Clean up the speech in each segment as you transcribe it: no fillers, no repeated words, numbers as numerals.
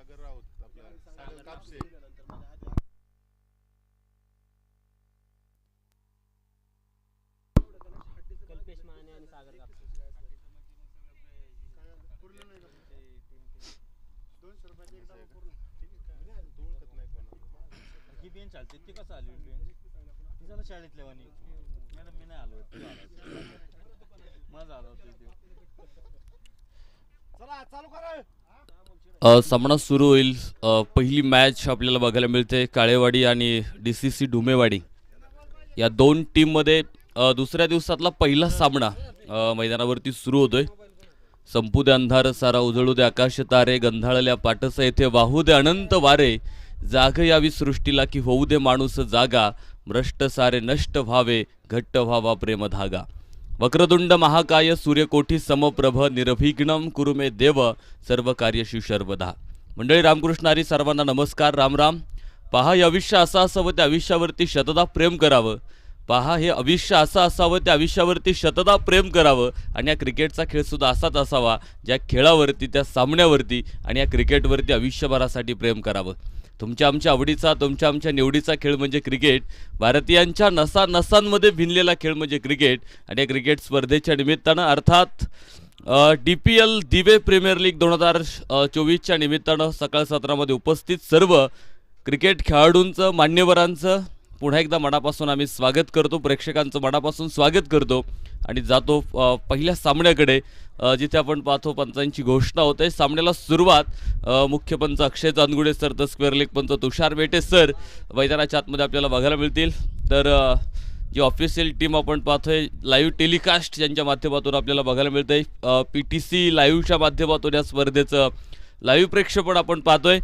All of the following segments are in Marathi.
सागर राऊत आपला सागर कापसे कल्पेश माने आणि सागर कापसे. पूर्ण नाही का 200 रुपयाचे एक डबा पूर्ण तू ओळखत नाही कोणाला ही बेंच चालते ती कसं आली बेंच ती झालं शाळेतल्या वाणी मॅडम मी नाही आलो मजा आला होता इथे. चला चालू करा. सामना सुरू होईल. पहिली मॅच आपल्याला बघायला मिळते काळेवाडी आणि DCC डुमेवाडी या दोन टीममध्ये दुसऱ्या दिवसातला पहिला सामना मैदानावरती सुरू होतोय. संपू दे अंधार सारा उजळू दे आकाश तारे गंधाळल्या पाटस येथे वाहू दे अनंत वारे जाग यावी सृष्टीला की होऊ दे माणूस जागा भ्रष्ट सारे नष्ट व्हावे घट्ट व्हावा प्रेम धागा वक्रतुंड महाकाय सूर्यकोटी समप्रभ निर्विघ्नं कुरु मे देव सर्व कार्यशी सर्वदा. मंडळी रामकृष्णारी सर्वांना नमस्कार राम राम. पहा हे आयुष्य असं असावं त्या आयुष्यावरती शतदा प्रेम करावं. पहा हे आयुष्य असं असावं त्या आयुष्यावरती शतदा प्रेम करावं. आणि या क्रिकेटचा खेळसुद्धा असाच असावा ज्या खेळावरती त्या सामन्यावरती आणि या क्रिकेटवरती आयुष्यभरासाठी प्रेम करावं. तुमच्या आमच्या आवडीचा तुमच्या आमच्या निवडीचा खेळ म्हणजे क्रिकेट. भारतीयांच्या नसा नसांमध्ये भिनलेला खेळ म्हणजे क्रिकेट. आणि या क्रिकेट स्पर्धेच्या निमित्तानं अर्थात DPL दिवे प्रीमियर लीग 2024च्या निमित्तानं सकाळ सत्रामध्ये उपस्थित सर्व क्रिकेट खेळाडूंचं मान्यवरांचं पुन्हा एकदा मनापासून आम्ही स्वागत करतो. प्रेक्षकांचं मनापासून स्वागत करतो आणि जातो पहिल्या सामन्याकडे जिथे आपण पाहतो पंचांची घोषणा होते. सामन्याला सुरुवात मुख्य पंच अक्षय चांदगुडे सर तर स्क्वेअर लेग पंच तुषार बेटे सर मैदानाच्या आतमध्ये आपल्याला बघायला मिळतील. तर जी ऑफिशियल टीम आपण पाहतोय लाईव्ह टेलिकास्ट ज्यांच्या माध्यमातून आपल्याला बघायला मिळतंय PTC लाईव्हच्या माध्यमातून या स्पर्धेचं लाईव्ह प्रेक्षेपण आपण पाहतोय.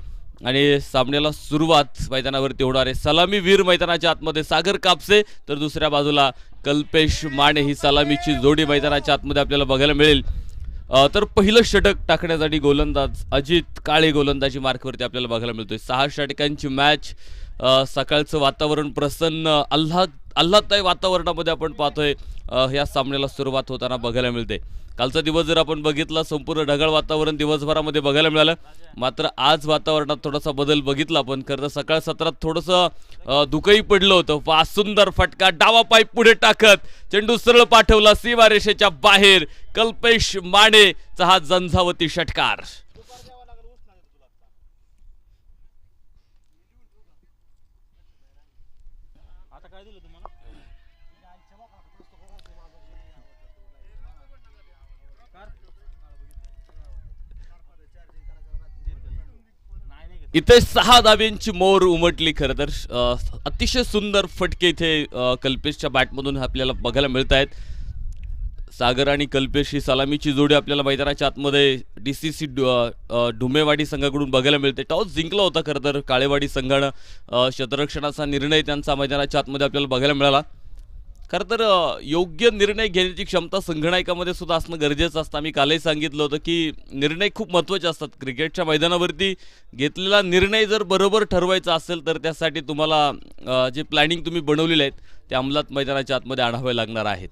आणि सामन्याला सुरुवात मैदानावरती होणार आहे. सलामीवीर मैदानाच्या आतमध्ये सागर कापसे तर दुसऱ्या बाजूला कल्पेश माने ही सलामीची जोडी मैदानाच्या आतमध्ये आपल्याला बघायला मिळेल. तर पहिलं षटक टाकण्यासाठी गोलंदाज अजित काळे गोलंदाजी मार्कवरती आपल्याला बघायला मिळतोय. 6 षटकांची मॅच. सकाळचं वातावरण प्रसन्न आल्हाददायी वातावरणामध्ये आपण पाहतोय ह्या सामन्याला सुरुवात होताना बघायला मिळते. कालचा दिवस जर आपण बघितला संपूर्ण ढगाळ वातावरण दिवसभरामध्ये बघायला मिळालं. मात्र आज वातावरणात थोडासा बदल बघितला आपण. खरं तर सकाळ सत्रात थोडंसं धुकंही पडलं होतं. वा सुंदर फटका डावा पाय पुढे टाकत चेंडू सरळ पाठवला सीमारेषेच्या बाहेर. कल्पेश मानेचा हा झंझावती षटकार. आता काय दिलं तुम्हाला इथे 6 धाब्यांची मोर उमटली. खरं तर अतिशय सुंदर फटके इथे कल्पेशच्या बॅटमधून आपल्याला बघायला मिळत आहेत. सागर आणि कल्पेश ही सलामीची जोडी आपल्याला मैदानाच्या आतमध्ये DCC डुमेवाडी संघाकडून बघायला मिळते. टॉस जिंकला होता खरं तर काळेवाडी संघानं. क्षेत्ररक्षणाचा निर्णय त्यांचा मैदानाच्या आतमध्ये आपल्याला बघायला मिळाला. खरं तर योग्य निर्णय घेण्याची क्षमता संघनायकामध्ये सुद्धा असणं गरजेचं असतं. आम्ही कालही सांगितलं होतं की निर्णय खूप महत्त्वाचे असतात. क्रिकेटच्या मैदानावरती घेतलेला निर्णय जर बरोबर ठरवायचा असेल तर त्यासाठी तुम्हाला जे प्लॅनिंग तुम्ही बनवलेले आहेत ते अंमलात मैदानाच्या आतमध्ये आणावे लागणार आहेत.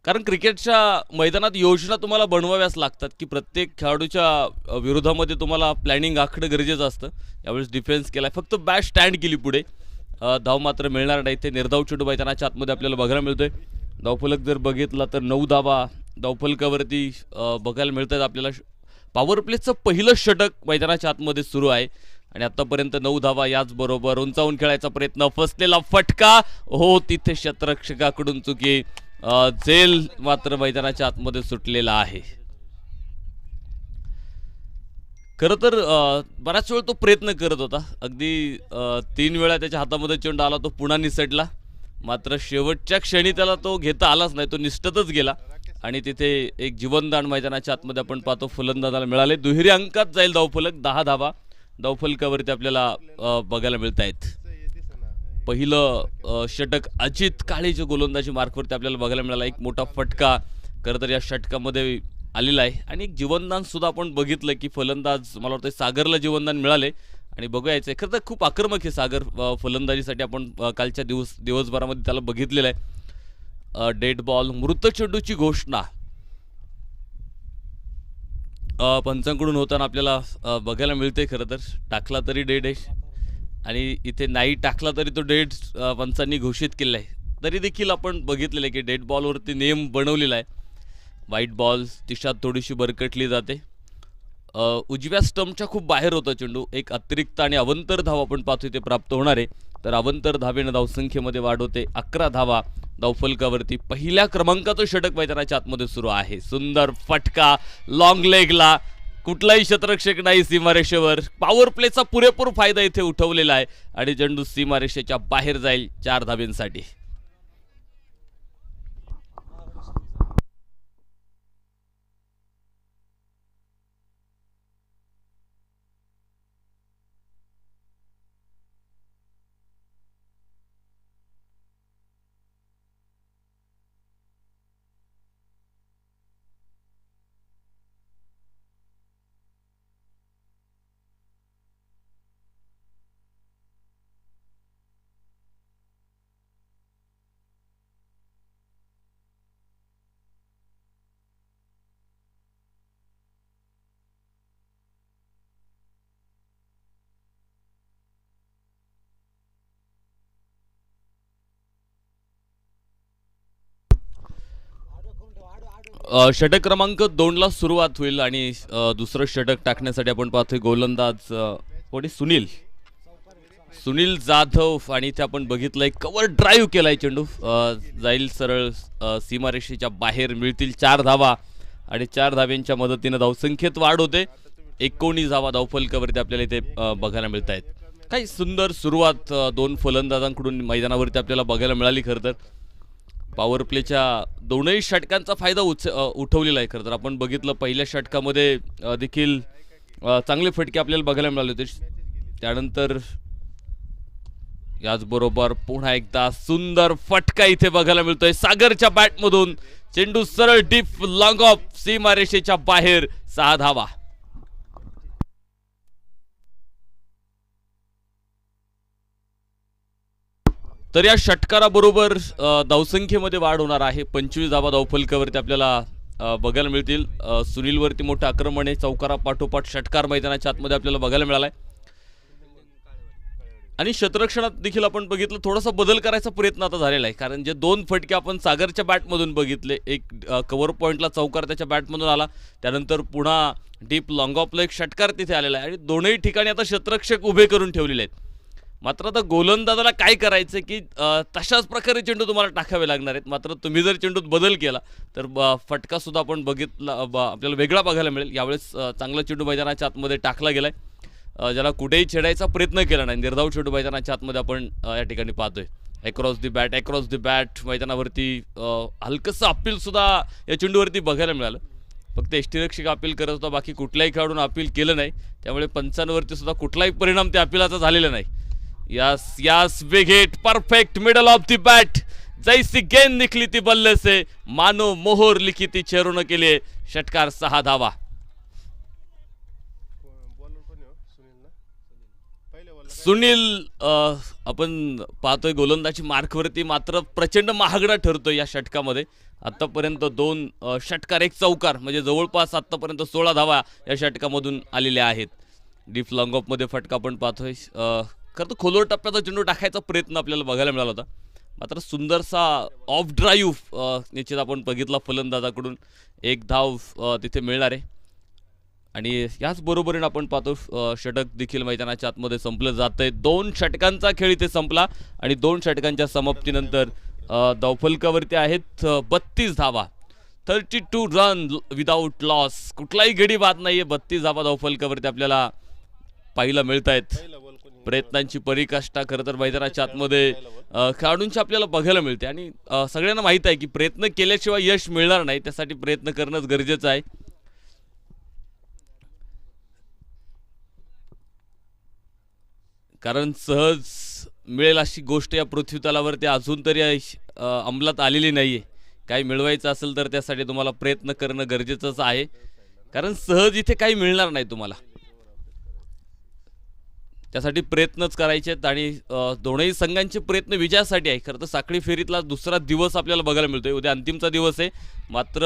कारण क्रिकेटच्या मैदानात योजना तुम्हाला बनवाव्याच लागतात की प्रत्येक खेळाडूच्या विरोधामध्ये तुम्हाला प्लॅनिंग आखणं गरजेचं असतं. यावेळेस डिफेन्स केला फक्त बॅट स्टँड केली पुढे. धाव मात्र मिळणार नाही. ते निर्धाव चेंडू मैदानाच्या आतमध्ये आपल्याला बघायला मिळतोय. धावफलक जर बघितला तर 9 धावा धावफलकावरती बघायला मिळत आहेत आपल्याला. पॉवर प्लेचं पहिलं षटक मैदानाच्या आतमध्ये सुरू आहे आणि आतापर्यंत 9 धावा. याचबरोबर उंचावून खेळायचा प्रयत्न फसलेला फटका. हो तिथे क्षेत्ररक्षकाकडून चुकी. झेल मात्र मैदानाच्या आतमध्ये सुटलेला आहे. खरं तर बराच वेळ तो प्रयत्न करत होता. अगदी 3 वेळा त्याच्या हातामध्ये चेंडू आला तो पुन्हा निसटला. मात्र शेवटच्या क्षणी त्याला तो घेता आलाच नाही. तो निसटतच गेला आणि तिथे एक जीवनदान मैदानाच्या आतमध्ये आपण पाहतो फलंदाजाला मिळाले. दुहेरी अंकात जाईल धावफलक. 10 धावा धावफलकावरती आपल्याला बघायला मिळत आहेत. पहिलं षटक अजित काळेच्या गोलंदाजी मार्कवरती आपल्याला बघायला मिळाला. एक मोठा फटका खरं तर या षटकामध्ये आलेला आहे. आणि एक जीवनदान सुद्धा आपण बघितलं की फलंदाज मला वाटतं सागरला जीवनदान मिळाले आणि बघायचं खरं तर खूप आक्रमक आहे सागर फलंदाजीसाठी. आपण कालच्या दिवसभरामध्ये त्याला बघितलेलं आहे. डेड बॉल मृत चेंडूची घोषणा. पंचांकडून होताना आपल्याला बघायला मिळते. खरं तर टाकला तरी डेड आहे आणि इथे नाही टाकला तरी तो डेड पंचांनी घोषित केलेला आहे. तरी देखील आपण बघितलेलं आहे की डेड बॉलवरती नियम बनवलेला आहे. व्हाईट बॉल दिशा थोडीशी भरकटली जाते. उजव्या स्टंपच्या खूप बाहेर होता चेंडू. एक अतिरिक्त आणि अवंतर धाव आपण पाहतो इथे प्राप्त होणार आहे. तर अवंतर धावेनं धावसंख्येमध्ये वाढ होते. 11 धावा धावफलकावरती. पहिल्या क्रमांकाचं षटक मैदानाच्या आतमध्ये सुरू आहे. सुंदर फटका लॉंग लेगला. कुठलाही क्षेत्ररक्षक नाही सीमारेषेवर. पॉवर प्लेचा पुरेपूर फायदा इथे उठवलेला आहे आणि चेंडू सीमारेषेच्या बाहेर जाईल 4 धाब्यांसाठी. षटक क्रमांक 2ला सुरुवात होईल आणि दुसरं षटक टाकण्यासाठी आपण पाहतोय गोलंदाज कोणी सुनील जाधव आणि इथे आपण बघितलंय कव्हर ड्राईव्ह केलाय. चेंडू जाईल सरळ सीमारेषेच्या बाहेर. मिळतील 4 धावा आणि 4 धाव्यांच्या मदतीने धावसंख्येत वाढ होते. 19 धावा धावफलकावरती आपल्याला इथे बघायला मिळत आहेत. काही सुंदर सुरुवात 2 फलंदाजांकडून मैदानावरती आपल्याला बघायला मिळाली. खरं तर पॉवर प्लेच्या दोनही षटकांचा फायदा उठवलेला आहे. खरं तर आपण बघितलं पहिल्या षटकामध्ये देखील चांगले फटके आपल्याला बघायला मिळाले होते. त्यानंतर याचबरोबर पुन्हा एकदा सुंदर फटका इथे बघायला मिळतोय सागरच्या बॅटमधून. चेंडू सरळ डीप लॉंग ऑफ सीमारेषेच्या बाहेर. 6 धावा. तर या षटकाराबरोबर धावसंख्येमध्ये वाढ होणार आहे. 25 धावा धावफलकावरती आपल्याला बघायला मिळतील. सुनीलवरती मोठं आक्रमण आहे. चौकारा पाठोपाठ षटकार मैदानाच्या आतमध्ये आपल्याला बघायला मिळालाय. आणि क्षेत्ररक्षणात देखील आपण बघितलं थोडासा बदल करायचा प्रयत्न आता झालेला आहे. कारण जे 2 फटके आपण सागरच्या बॅटमधून बघितले. एक कव्हर पॉईंटला चौकार त्याच्या बॅटमधून आला. त्यानंतर पुन्हा डीप लॉंग ऑफला एक षटकार तिथे आलेला आहे आणि दोनही ठिकाणी आता क्षेत्ररक्षक उभे करून ठेवलेले आहेत. मात्र आता गोलंदाजाला काय करायचं की तशाच प्रकारे चेंडू तुम्हाला टाकावे लागणार आहेत. मात्र तुम्ही जर चेंडूत बदल केला तर फटका सुद्धा आपण बघितला आपल्याला वेगळा बघायला मिळेल. यावेळेस चांगला चेंडू मैदानाच्या आतमध्ये टाकला गेलाय. ज्याला कुठेही छेडायचा प्रयत्न केला नाही. निर्धाव चेंडू मैदानाच्या आतमध्ये आपण या ठिकाणी पाहतोय. अक्रॉस द बॅट मैदानावरती हलकंसं अपील सुद्धा या चेंडूवरती बघायला मिळालं. फक्त यष्टीरक्षक अपील करत होता. बाकी कुठल्याही खेळाडून अपील केलं नाही. त्यामुळे पंचांवरती सुद्धा कुठलाही परिणाम त्या अपीलाचा झालेला नाही. Yes big hit perfect middle of the bat. जैसी गेंद निकली थी बल्ले से मानो मोहर लिखी थी चेहरों के लिए. षटकार 6 धावा. सुनील आपण पाहतोय गोलंदाजी मार्कवरती मात्र प्रचंड महागडा ठरतोय या षटकामध्ये. आतापर्यंत 2 षटकार 1 चौकार म्हणजे जवळपास आतापर्यंत 16 धावा या षटकामधून आलेल्या आहेत. डीप लॉंग ऑफ मध्ये फटका आपण पाहतोय. खरं तर खोलवर टप्प्याचा चेंडू टाकायचा प्रयत्न आपल्याला बघायला मिळाला होता. मात्र सुंदरसा ऑफ ड्राईव्ह निश्चित आपण बघितला फलंदाजाकडून. 1 धाव तिथे मिळणार आहे. आणि याच बरोबरीने आपण पाहतो षटक देखील मैदानाच्या आतमध्ये संपलं जातंय. 2 षटकांचा खेळ इथे संपला आणि 2 षटकांच्या समाप्तीनंतर धावफलकावरती आहेत 32 धावा. 32 रन विदाऊट लॉस. कुठलाही गडी बाद नाहीये. 32 धावा धावफलकावरती आपल्याला पाहायला मिळत आहेत. प्रयत्नांची पराकाष्ठा खरं तर मैदानाच्या आतमध्ये खेळाडूंची आपल्याला बघायला मिळते. आणि सगळ्यांना माहीत आहे की प्रयत्न केल्याशिवाय यश मिळणार नाही. त्यासाठी प्रयत्न करणंच गरजेचं आहे. कारण सहज मिळेल अशी गोष्ट या पृथ्वीतलावरती अजून तरी अंमलात आलेली नाहीये. काही मिळवायचं असेल तर त्यासाठी तुम्हाला प्रयत्न करणं गरजेचंच आहे. कारण सहज इथे काही मिळणार नाही तुम्हाला. त्यासाठी प्रयत्नच करायचे आहेत आणि दोनही संघांचे प्रयत्न विजयासाठी आहे. खरं तर साखळी फेरीतला दुसरा दिवस आपल्याला बघायला मिळतोय. उद्या अंतिमचा दिवस आहे. मात्र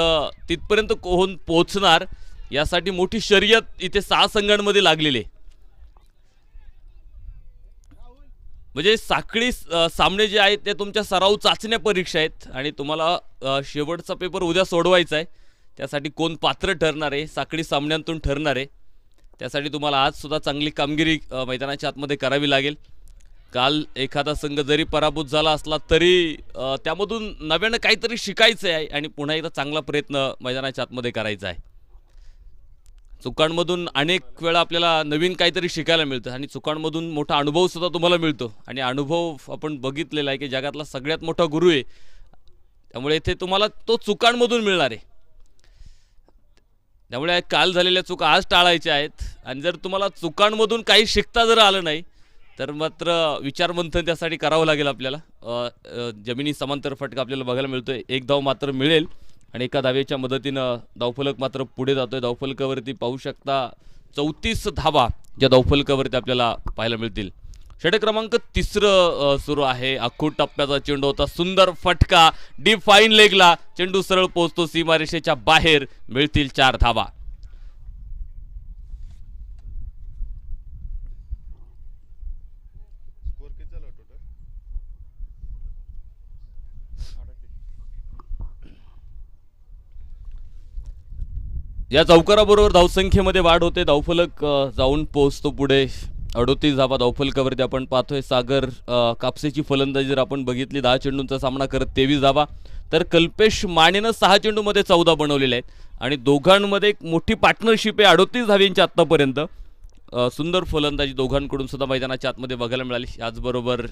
तिथपर्यंत कोण पोहोचणार यासाठी मोठी शर्यत इथे 6 संघांमध्ये लागलेली आहे. म्हणजे साखळी सामने जे आहेत ते तुमच्या सराव चाचण्या परीक्षा आहेत आणि तुम्हाला शेवटचा पेपर उद्या सोडवायचा आहे. त्यासाठी कोण पात्र ठरणार आहे, साखळी सामन्यांतून ठरणार आहे. त्यासाठी तुम्हाला आज सुद्धा चांगली कामगिरी मैदानाच्या आतमध्ये करावी लागेल. काल एखादा संघ जरी पराभूत झाला असला तरी त्यामधून नव्यानं काहीतरी शिकायचं आहे आणि पुन्हा एकदा चांगला प्रयत्न मैदानाच्या आतमध्ये करायचा आहे. चुकांमधून अनेक वेळा आपल्याला नवीन काहीतरी शिकायला मिळतं आणि चुकांमधून मोठा अनुभव सुद्धा तुम्हाला मिळतो आणि अनुभव आपण बघितलेला आहे की जगातला सगळ्यात मोठा गुरु आहे. त्यामुळे इथे तुम्हाला तो चुकांमधून मिळणार आहे. त्यामुळे काल झालेल्या चुका आज टाळायच्या आहेत आणि जर तुम्हाला चुकांमधून काही शिकता जर आलं नाही तर मात्र विचारमंथन त्यासाठी करावं लागेल आपल्याला. जमिनी समांतर फटका आपल्याला बघायला मिळतोय. 1 धाव मात्र मिळेल आणि एका धावेच्या मदतीनं धावफलक मात्र पुढे जातोय. धावफलकावरती पाहू शकता 34 धावा ज्या धावफलकावरती आपल्याला पाहायला मिळतील. षटक क्रमांक 3 सुरू आहे. आखूड टप्प्याचा चेंडू होता, सुंदर फटका, डीप फाईन लेगला चेंडू सरळ पोहोचतो सीमारेषेच्या बाहेर. मिळतील 4 धावा. स्कोर किती झाला टोटल? या चौकाराबरोबर धावसंख्येमध्ये वाढ होते. धावफलक जाऊन पोहोचतो पुढे 38 धावा धावफलकावरती आपण पाहतोय. सागर कापसेची फलंदाजी जर आपण बघितली 10 चेंडूंचा सामना करत 23 धावा, तर कल्पेश मानेनं 6 चेंडूमध्ये 14 बनवलेले आहेत आणि दोघांमध्ये एक मोठी पार्टनरशिप आहे 38 धाव्यांची आत्तापर्यंत. सुंदर फलंदाजी दोघांकडून सुद्धा मैदानाच्या आतमध्ये बघायला मिळाली. याचबरोबर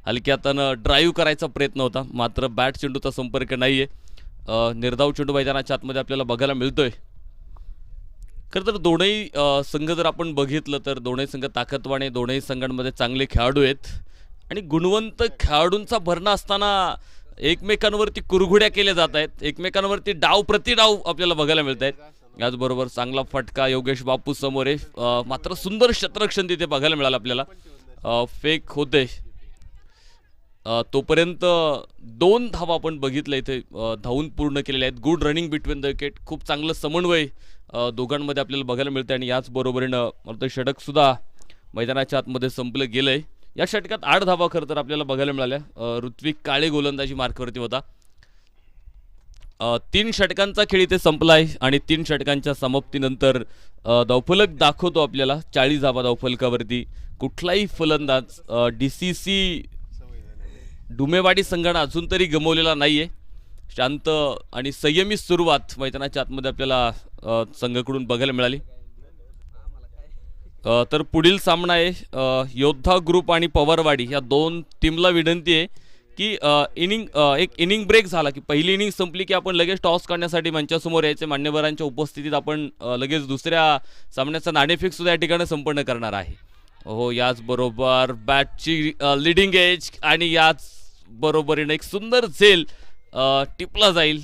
हलक्यातनं ड्राईव्ह करायचा प्रयत्न होता, मात्र बॅट चेंडूचा संपर्क नाही आहे. निर्धाव चेंडू मैदानाच्या आतमध्ये आपल्याला बघायला मिळतोय. खरं तर दोनही संघ जर आपण बघितलं तर दोनही संघ ताकदवान, दोनही संघांमध्ये चांगले खेळाडू आहेत आणि गुणवंत खेळाडूंचा भरणा असताना एकमेकांवरती कुरघुड्या केल्या जात आहेत. एकमेकांवरती डाव प्रतिडाव आपल्याला बघायला मिळत आहेत. याचबरोबर चांगला फटका योगेश बापू समोर आहे, मात्र सुंदर क्षेत्ररक्षण तिथे बघायला मिळालं आपल्याला. फेक होते तोपर्यंत 2 धावा आपण बघितलं इथे धावून पूर्ण केलेल्या आहेत. Good running between the wicket, खूप चांगलं समन्वय दोघांमध्ये आपल्याला बघायला मिळतं आणि याच बरोबरीनं मला षटक सुद्धा मैदानाच्या आतमध्ये संपलं गेलंय. या षटकात 8 धावा खरं तर आपल्याला बघायला मिळाल्या. ऋत्विक काळे गोलंदाजी मार्कवरती होता. 3 षटकांचा खेळ इथे संपला आहे आणि 3 षटकांच्या समाप्तीनंतर धावफलक दाखवतो आपल्याला 40 धावा धावफलकावरती. कुठलाही फलंदाज DCC डुमेवाडी संघानं अजून तरी गमवलेला नाहीये. शांत आणि संयमी सुरुवात मैदानाच्या आतमध्ये आपल्याला संघाकडून बघायला मिळाली. तर पुढील सामना आहे योद्धा ग्रुप आणि पवारवाडी या 2 टीमला विनंती आहे की एक इनिंग ब्रेक झाला की पहिली इनिंग संपली की आपण लगेच टॉस काढण्यासाठी मंचासमोर यायचे. मान्यवरांच्या उपस्थितीत आपण लगेच दुसऱ्या सामन्याचा नाणेफेक सुद्धा या ठिकाणी संपन्न करणार आहे. हो, याचबरोबर बॅटची लिडिंग एज आणि याच बरोबरीने एक सुंदर झेल टिपला जाईल.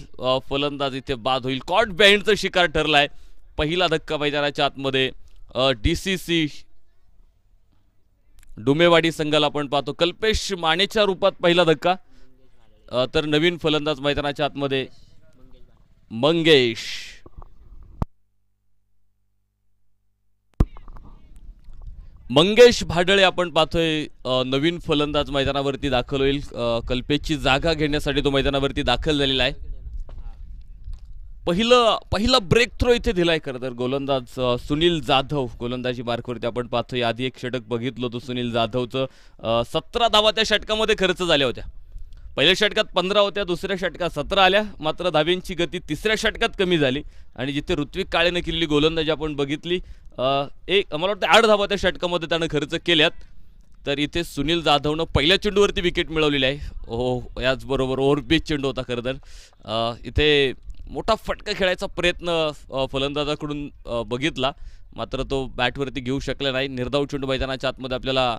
फलंदाज इथे बाद होईल. कॉट बँडचा शिकार ठरलाय. पहिला धक्का मैदानाच्या आतमध्ये DCC डुमेवाडी संघाला आपण पाहतो. कल्पेश मानेच्या रूपात पहिला धक्का, तर नवीन फलंदाज मैदानाच्या आतमध्ये मंगेश भाडळे आपण पाहतोय. नवीन फलंदाज मैदानावरती दाखल होईल. कल्पेशची जागा घेण्यासाठी तो मैदानावरती दाखल झालेला आहे. पहिला ब्रेक थ्रो इथे दिलाय खरं तर गोलंदाज सुनील जाधव गोलंदाजी मार्कवरती आपण पाहतोय. आधी एक षटक बघितलं होतं सुनील जाधवचं. 17 धावा त्या षटकामध्ये खर्च झाल्या होत्या. पहिल्या षटकात 15 होत्या, दुसऱ्या षटकात 17 आल्या. मात्र धाव्यांची गती तिसऱ्या षटकात कमी झाली आणि जिथे ऋत्विक काळेनं केलेली गोलंदाजी आपण बघितली, मला वाटतं 8 धावा त्या षटकामध्ये त्यानं खर्च केल्यात. तर इथे सुनील जाधवनं पहिल्या चेंडूवरती विकेट मिळवलेली आहे. हो, याचबरोबर ओव्हरपिच चेंडू होता खरं तर. इथे मोठा फटका खेळायचा प्रयत्न फलंदाजाकडून बघितला, मात्र तो बॅटवरती घेऊ शकला नाही. निर्धाव चेंडू मैदानाच्या आतमध्ये आपल्याला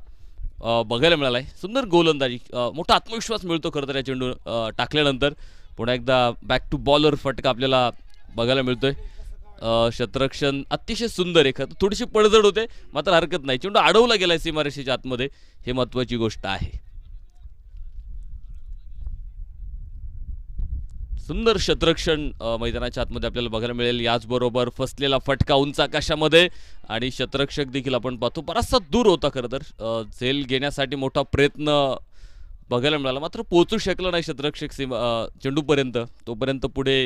बघायला मिळाला आहे. सुंदर गोलंदाजी, मोठा आत्मविश्वास मिळतो खरं तर या चेंडू टाकल्यानंतर. पुन्हा एकदा बॅक टू बॉलर फटका आपल्याला बघायला मिळतोय. क्षेत्ररक्षण अतिशय सुंदर आहे. थोडीशी पडझड होते, मात्र हरकत नाही. चेंडू अडवला गेलाय सीमारेषेच्या आतमध्ये, हे महत्वाची गोष्ट आहे. सुंदर क्षेत्ररक्षण मैदानाच्या आतमध्ये आपल्याला बघायला मिळेल. याचबरोबर फसलेला फटका उंच आकाशामध्ये आणि क्षेत्ररक्षक देखील आपण पाहतो बराचसा दूर होता. खरं तर झेल घेण्यासाठी मोठा प्रयत्न बघायला मिळाला, मात्र पोहोचू शकला नाही क्षेत्ररक्षक चेंडूपर्यंत. तोपर्यंत पुढे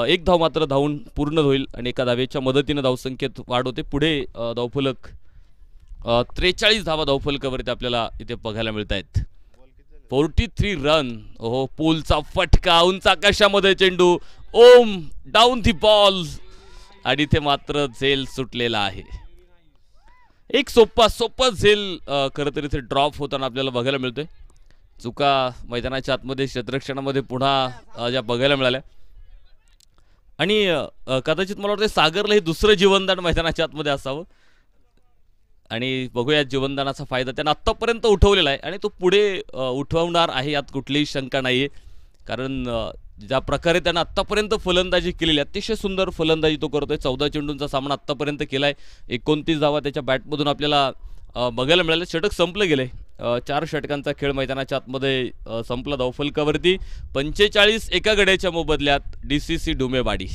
एक धाव मात्र धावून पूर्ण होईल आणि एका धावेच्या मदतीनं धावसंख्येत वाढ होते. पुढे धावफलक 43 धावा धावफलकावरती आपल्याला इथे बघायला मिळत आहेत. 43 रन. हो, पोलचा फटका उंच आकाशामध्ये चेंडू ओम डाऊन दी बॉल आणि इथे मात्र झेल सुटलेला आहे. एक सोपा झेल खरं तर इथे ड्रॉप होताना आपल्याला बघायला मिळतोय. चुका मैदानाच्या आतमध्ये क्षेत्ररक्षणामध्ये पुन्हा ज्या बघायला मिळाल्या आणि कदाचित मला वाटतं सागरला हे दुसरं जीवनदान मैदानाच्या आतमध्ये असावं आणि बघूया जीवनदानाचा फायदा त्यानं आत्तापर्यंत उठवलेला आहे आणि तो पुढे उठवणार आहे यात कुठलीही शंका नाही आहे. कारण ज्या प्रकारे त्यानं आत्तापर्यंत फलंदाजी केलेली आहे, अतिशय सुंदर फलंदाजी तो करतोय. 14 चेंडूंचा सामना आत्तापर्यंत केला आहे. 29 धावा त्याच्या बॅटमधून आपल्याला बघायला मिळाले. षटक संपलं गेले. 4 षटकांचा खेळ मैदानाच्या आतमध्ये संपला. धावफलकावरती 45 एका गड्याच्या मोबदल्यात DCC डुमेवाडी.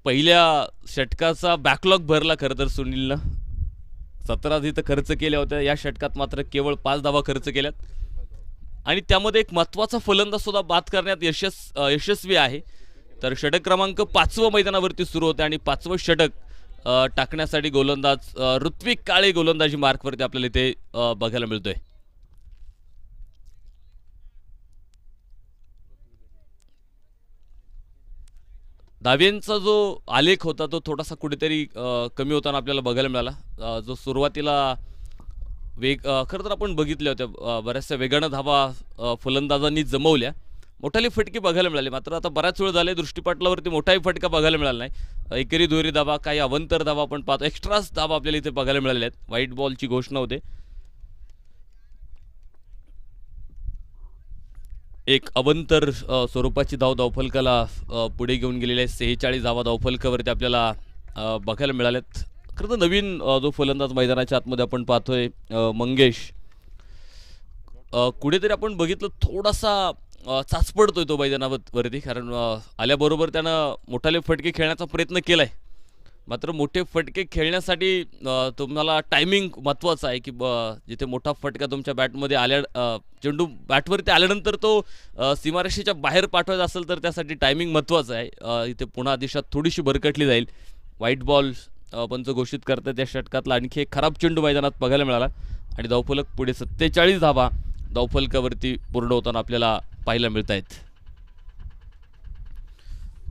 पहिल्या षटकाचा बॅकलॉग भरला खरं तर सुनीलनं. 17 तिथं खर्च केल्या होत्या. या षटकात मात्र केवळ 5 धावा खर्च केल्यात आणि त्यामध्ये एक महत्त्वाचा फलंदाज सुद्धा बाद करण्यात यशस्वी आहे. तर षटक क्रमांक 5वं मैदानावरती सुरू होते आणि 5वं षटक टाकण्यासाठी गोलंदाज ऋत्विक काळे गोलंदाजी मार्कवरती आपल्याला इथे बघायला मिळतोय. धाव्यांचा जो आलेख होता तो थोडासा कुठेतरी कमी होताना आपल्याला बघायला मिळाला. जो सुरुवातीला खरं तर आपण बघितल्या होत्या बऱ्याचशा वेगानं धावा फलंदाजांनी जमवल्या. मोठाली फटके बघायला मिळाले, मात्र आता बऱ्याच वेळ झाले दृष्टीपटलावरती मोठाही फटका बघायला मिळाला नाही. एकेरी दुहेरी धावा, काही अवंतर धावा आपण पाहतो. एक्स्ट्राच धावा आपल्याला इथे बघायला मिळाल्या आहेत. व्हाईट बॉलची घोषणा होते. एक अवंतर स्वरूपाची धाव धावफलकाला पुढे घेऊन गेलेली आहे. 46 धावा धावफलकावरती आपल्याला बघायला मिळाल्यात. खरं तर नवीन जो फलंदाज मैदानाच्या आतमध्ये आपण पाहतोय मंगेश, कुठेतरी आपण बघितलं थोडासा चाचपडतोय तो मैदानावरती. कारण आल्याबरोबर त्यानं मोठाले फटके खेळण्याचा प्रयत्न केला आहे, मात्र मोठे फटके खेळण्यासाठी तुम्हाला टायमिंग महत्त्वाचं आहे की जिथे मोठा फटका तुमच्या बॅटमध्ये चेंडू बॅटवरती आल्यानंतर तो सीमारेषेच्या बाहेर पाठवायचा असेल तर त्यासाठी टायमिंग महत्त्वाचं आहे. इथे पुन्हा दिशा थोडीशी भरकटली जाईल. व्हाईट बॉल पंच घोषित करतात. त्या षटकातला आणखी एक खराब चेंडू मैदानात बघायला मिळाला आणि धावफलक पुढे 47 धावा धावफलकावरती पूर्ण होताना आपल्याला पाहायला मिळत आहेत.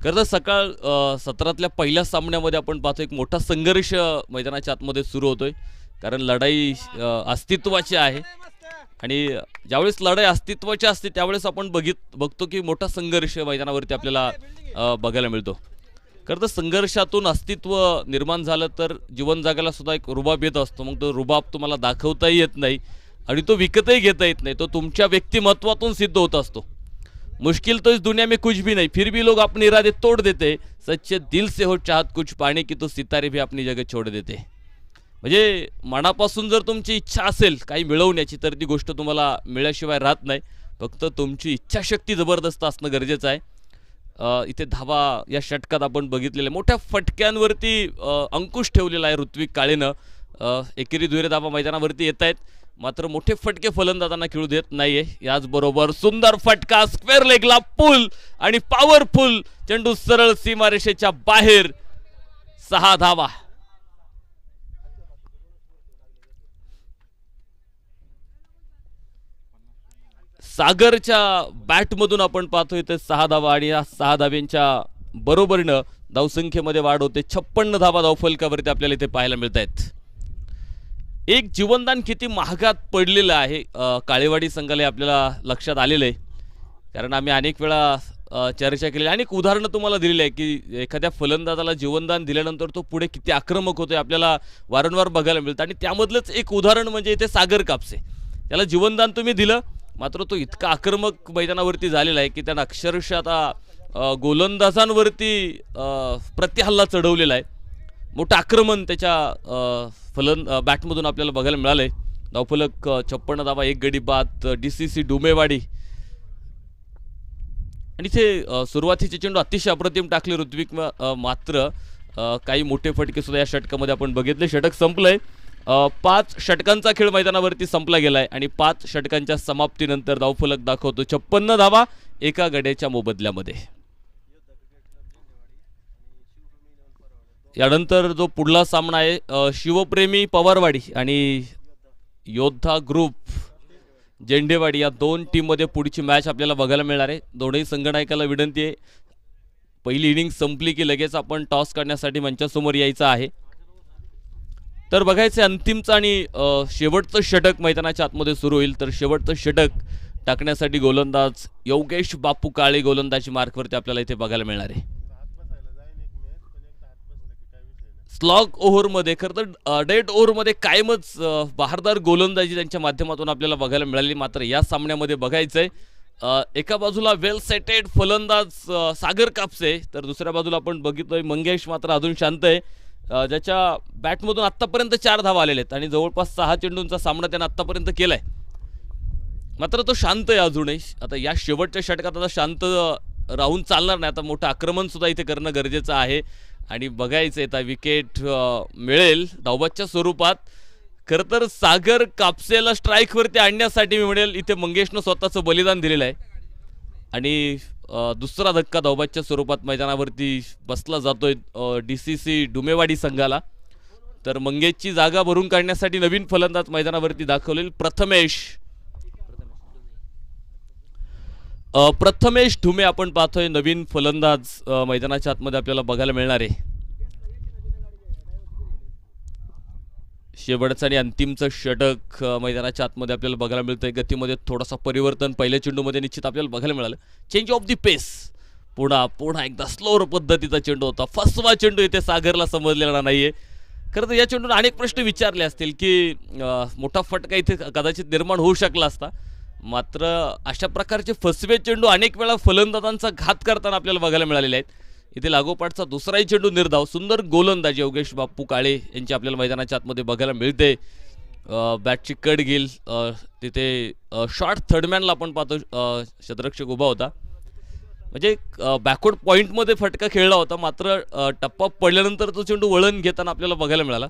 खरं तर सकाळ सत्रातल्या पहिल्या सामन्यामध्ये आपण पाहतो एक मोठा संघर्ष मैदानाच्या आतमध्ये सुरू होतोय. कारण लढाई अस्तित्वाची आहे आणि ज्यावेळेस लढाई अस्तित्वाची असते त्यावेळेस आपण बघतो की मोठा संघर्ष मैदानावरती आपल्याला बघायला मिळतो. खरं तर संघर्षातून अस्तित्व निर्माण झालं तर जीवन जगायला सुद्धा एक रुबाब येत असतो. मग तो रुबाब तुम्हाला दाखवताही येत नाही आणि तो विकतही घेता येत नाही. तो तुमच्या व्यक्तिमत्वातून सिद्ध होत असतो. मुश्किल तो इस दुनिया में कुछ भी नहीं, फिर भी लोग अपने इरादे तोड़ देते, सच्चे दिल से हो चाहत कुछ पाने की तो सितारे भी अपनी जगह छोड़ देते. म्हणजे मनापासून जर तुमची इच्छा असेल काही मिळवण्याची तर ती गोष्ट तुम्हाला मिळाल्याशिवाय राहत नाही. फक्त तुमची इच्छाशक्ती जबरदस्त असणं गरजेचं आहे. इथे धावा या षटकात आपण बघितलेल्या मोठ्या फटक्यांवरती अंकुश ठेवलेला आहे ऋत्विक काळेनं. एकेरी दुहेरी धावा मैदानावरती येत आहेत, मात्र मोठे फटके फलंदाजांना खेळू देत नाहीये. याचबरोबर सुंदर फटका स्क्वेअर लेगला पुल आणि पॉवरफुल चेंडू सरळ सीमारेषेच्या बाहेर. 6 धावा. सागरच्या बॅटमधून आपण पाहतोय ते 6 धावा आणि या 6 धाव्यांच्या बरोबरीनं धावसंख्येमध्ये वाढ होते. 56 धावा धावफलकावरती आपल्याला इथे पाहायला मिळत आहेत. एक जीवनदान किती महागात पडलेलं आहे काळेवाडी संघाला आपल्याला लक्षात आलेलं आहे. कारण आम्ही अनेक वेळा चर्चा केली, अनेक उदाहरणं तुम्हाला दिलेली आहे की एखाद्या फलंदाजाला जीवनदान दिल्यानंतर तो पुढे किती आक्रमक होतोय आपल्याला वारंवार बघायला मिळतं. आणि त्यामधलंच एक उदाहरण म्हणजे इथे सागर कापसे. त्याला जीवनदान तुम्ही दिलं, मात्र तो इतका आक्रमक मैदानावरती झालेला आहे की त्यानं अक्षरशः आता गोलंदाजांवरती प्रतिहल्ला चढवलेला आहे. मोठं आक्रमण त्याच्या बॅटमधून आपल्याला बघायला मिळालंय. धावफलक 56 धावा, 1 गडी बाद DCC डुमेवाडी. आणि इथे सुरुवातीचे चेंडू अतिशय अप्रतिम टाकले ऋत्विक, मात्र काही मोठे फटके सुद्धा या षटकामध्ये आपण बघितले. षटक संपलंय. 5 षटकांचा खेळ मैदानावरती संपला गेलाय आणि 5 षटकांच्या समाप्तीनंतर धावफलक दाखवतो 56 धावा एका गड्याच्या मोबदल्यामध्ये. यानंतर जो पुढला सामना आहे शिवप्रेमी पवारवाडी आणि योद्धा ग्रुप झेंडेवाडी या 2 टीममध्ये पुढची मॅच आपल्याला बघायला मिळणार आहे. दोन्ही संघनायकाला विनंती आहे, पहिली इनिंग संपली की लगेच आपण टॉस काढण्यासाठी मंचासमोर यायचं आहे. तर बघायचं अंतिमचं आणि शेवटचं षटक मैदानाच्या आतमध्ये सुरू होईल. तर शेवटचं षटक टाकण्यासाठी गोलंदाज योगेश बापू काळे गोलंदाजी मार्कवरती आपल्याला इथे बघायला मिळणार आहे. स्लॉग ओव्हरमध्ये खरं तर डेड ओव्हरमध्ये कायमच बहारदार गोलंदाजी त्यांच्या माध्यमातून आपल्याला बघायला मिळाली. मात्र या सामन्यामध्ये बघायचंय एका बाजूला वेल सेटेड फलंदाज सागर कापसे, तर दुसऱ्या बाजूला आपण बघितलोय मंगेश मात्र अजून शांत आहे, ज्याच्या बॅटमधून आत्तापर्यंत 4 धावा आलेले आहेत आणि जवळपास 6 चेंडूंचा सामना त्यानं आत्तापर्यंत केलाय. मात्र तो शांत आहे अजूनही. आता या शेवटच्या षटकात आता शांत राहून चालणार नाही, आता मोठं आक्रमण सुद्धा इथे करणं गरजेचं आहे. आणि बघायचं आता विकेट मिळेल धावबादच्या स्वरूपात. खरं तर सागर कापसेला स्ट्राईकवरती आणण्यासाठी मी म्हणेल इथे मंगेशनं स्वतःचं बलिदान दिलेलं आहे आणि दुसरा धक्का धावबादच्या स्वरूपात मैदानावरती बसला जातोय DCC डुमेवाडी संघाला. तर मंगेशची जागा भरून काढण्यासाठी नवीन फलंदाज मैदानावरती दाखवलेले प्रथमेश ढुमे आपण पाहतोय नवीन फलंदाज मैदानाच्या आतमध्ये आपल्याला बघायला मिळणार आहे. शेवटचं आणि अंतिमचं षटक मैदानाच्या आतमध्ये आपल्याला बघायला मिळतंय. गतीमध्ये थोडासा परिवर्तन पहिल्या चेंडूमध्ये निश्चित आपल्याला बघायला मिळालं. चेंज ऑफ दी पेस, पुन्हा एकदा स्लोअर पद्धतीचा चेंडू होता. फसवा चेंडू इथे सागरला समजलेला नाहीये. खरं तर या चेंडून अनेक प्रश्न विचारले असतील की मोठा फटका इथे कदाचित निर्माण होऊ शकला असता. मात्र अशा प्रकारचे फसवे चेंडू अनेक वेळा फलंदाजांचा घात करताना आपल्याला बघायला मिळालेले आहेत. इथे लागोपाठचा दुसराही चेंडू निर्धाव, सुंदर गोलंदाजी योगेश बापू काळे यांची आपल्याला मैदानाच्या आतमध्ये बघायला मिळते. बॅटची कट घेईल तिथे शॉर्ट थर्डमॅनला आपण पाहतो क्षेत्ररक्षक उभा होता, म्हणजे बॅकवर्ड पॉईंटमध्ये फटका खेळला होता. मात्र टप्पा पडल्यानंतर तो चेंडू वळण घेताना आपल्याला बघायला मिळाला.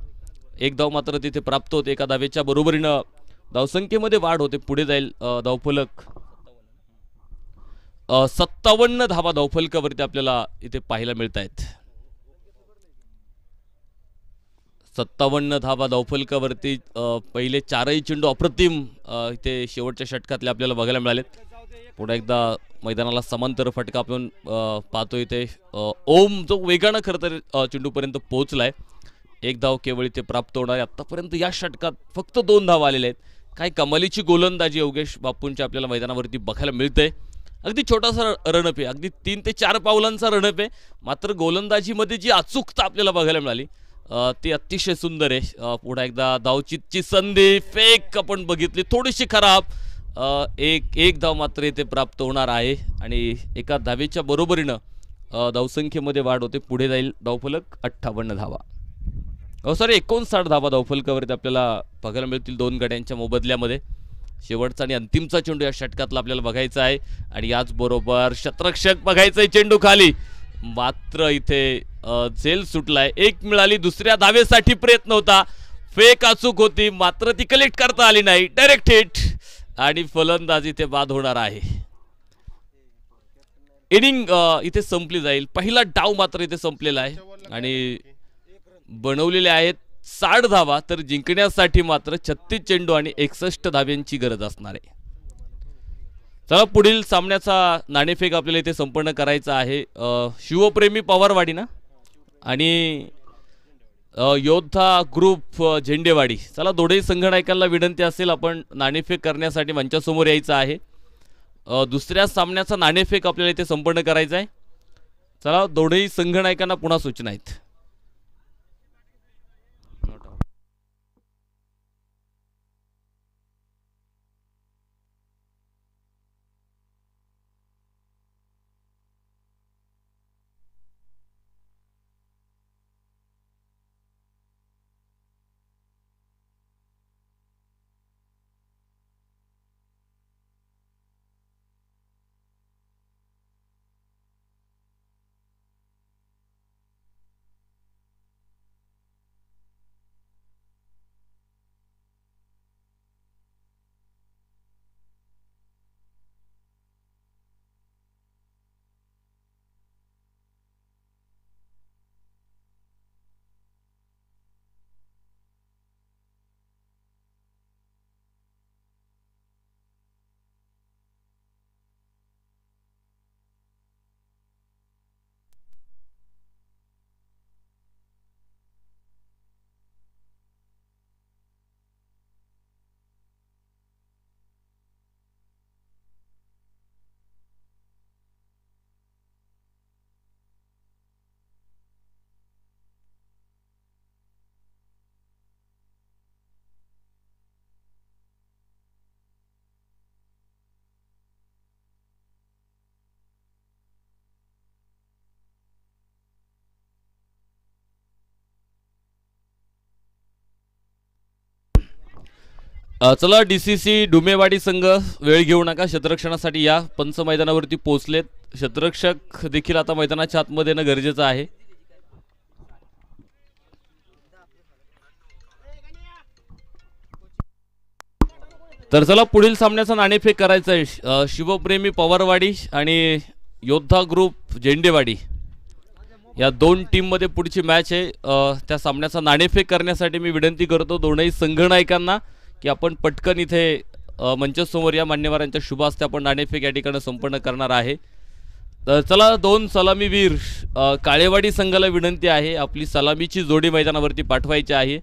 1 धाव मात्र तिथे प्राप्त होते. एका धावेच्या बरोबरीनं धावसंख्येमध्ये वाढ होते. पुढे जाईल धावफलक 57 धावा धावफलकावरती आपल्याला इथे पाहायला मिळत आहेत. 57 धावा धावफलकावरती पहिले 4ही चेंडू अप्रतिम इथे शेवटच्या षटकातले आपल्याला बघायला मिळालेत. पुन्हा एकदा मैदानाला समांतर फटका आपण पाहतो इथे. ओम जो वेगानं खरं तर चेंडूपर्यंत पोहोचलाय. 1 धाव केवळ इथे प्राप्त होणार. आतापर्यंत या षटकात फक्त 2 धावा आलेल्या आहेत. काय कमालीची गोलंदाजी योगेश बापूंची आपल्याला मैदानावरती बघायला मिळते. अगदी छोटासा रणप आहे, अगदी 3 ते 4 पावलांचा रणप आहे. मात्र गोलंदाजीमध्ये जी अचूकता आपल्याला बघायला मिळाली ती अतिशय सुंदर आहे. पुन्हा एकदा धावचीतची संधी, फेक आपण बघितली थोडीशी खराब. एक धाव मात्र इथे प्राप्त होणार आहे आणि एका धावेच्या बरोबरीनं धावसंख्येमध्ये वाढ होते. पुढे जाईल धावफलक 58 धावा. 59 धावा धावफलकावरती आपल्याला बघायला मिळतील 2 गड्यांच्या मोबदल्यामध्ये. शेवटचा आणि अंतिमचा चेंडू या षटकातला आपल्याला बघायचा आहे आणि याचबरोबर क्षेत्ररक्षक बघायचंय चेंडू खाली. मात्र इथे झेल सुटलाय. 1 मिळाली, दुसऱ्या धावेसाठी प्रयत्न होता, फेक अचूक होती मात्र ती कलेक्ट करता आली नाही. डायरेक्ट हिट आणि फलंदाज इथे बाद होणार आहे. इनिंग इथे संपली जाईल. पहिला डाव मात्र इथे संपलेला आहे आणि बनवलेले आहेत 60 धावा. तर जिंकण्यासाठी मात्र 36 चेंडू आणि 61 धाव्यांची गरज असणार आहे. चला पुढील सामन्याचा नाणेफेक आपल्याला इथे संपन्न करायचा आहे. शिवप्रेमी पवारवाडी ना आणि योद्धा ग्रुप झेंडेवाडी. चला दोन्ही संघनायकांना विनंती असेल आपण नाणेफेक करण्यासाठी मंचासमोर यायचं आहे. दुसऱ्या सामन्याचा नाणेफेक आपल्याला इथे संपन्न करायचा आहे. चला दोन्ही संघनायकांना पुन्हा सूचना आहेत. चला DCC डुमेवाडी संघ वेळ घेऊ नका, क्षेत्ररक्षणासाठी या. पंच मैदानावरती पोहोचलेत. क्षेत्ररक्षक देखील आता मैदानाच्या आतमध्ये येणं गरजेचं आहे. तर चला पुढील सामन्याचा नाणेफेक करायचा आहे. शिवप्रेमी पवारवाडी आणि योद्धा ग्रुप झेंडेवाडी या दोन टीममध्ये पुढची मॅच आहे. त्या सामन्याचा नाणेफेक करण्यासाठी मी विनंती करतो दोनही संघनायकांना की आपण पटकन इथे मंचासमोर या. मान्यवरांच्या शुभ हस्ते आपण नाणेफेक या ठिकाणी संपन्न करणार आहे. तर चला दोन सलामीवीर काळेवाडी संघाला विनंती आहे आपली सलामीची जोडी मैदानावरती पाठवायची आहे.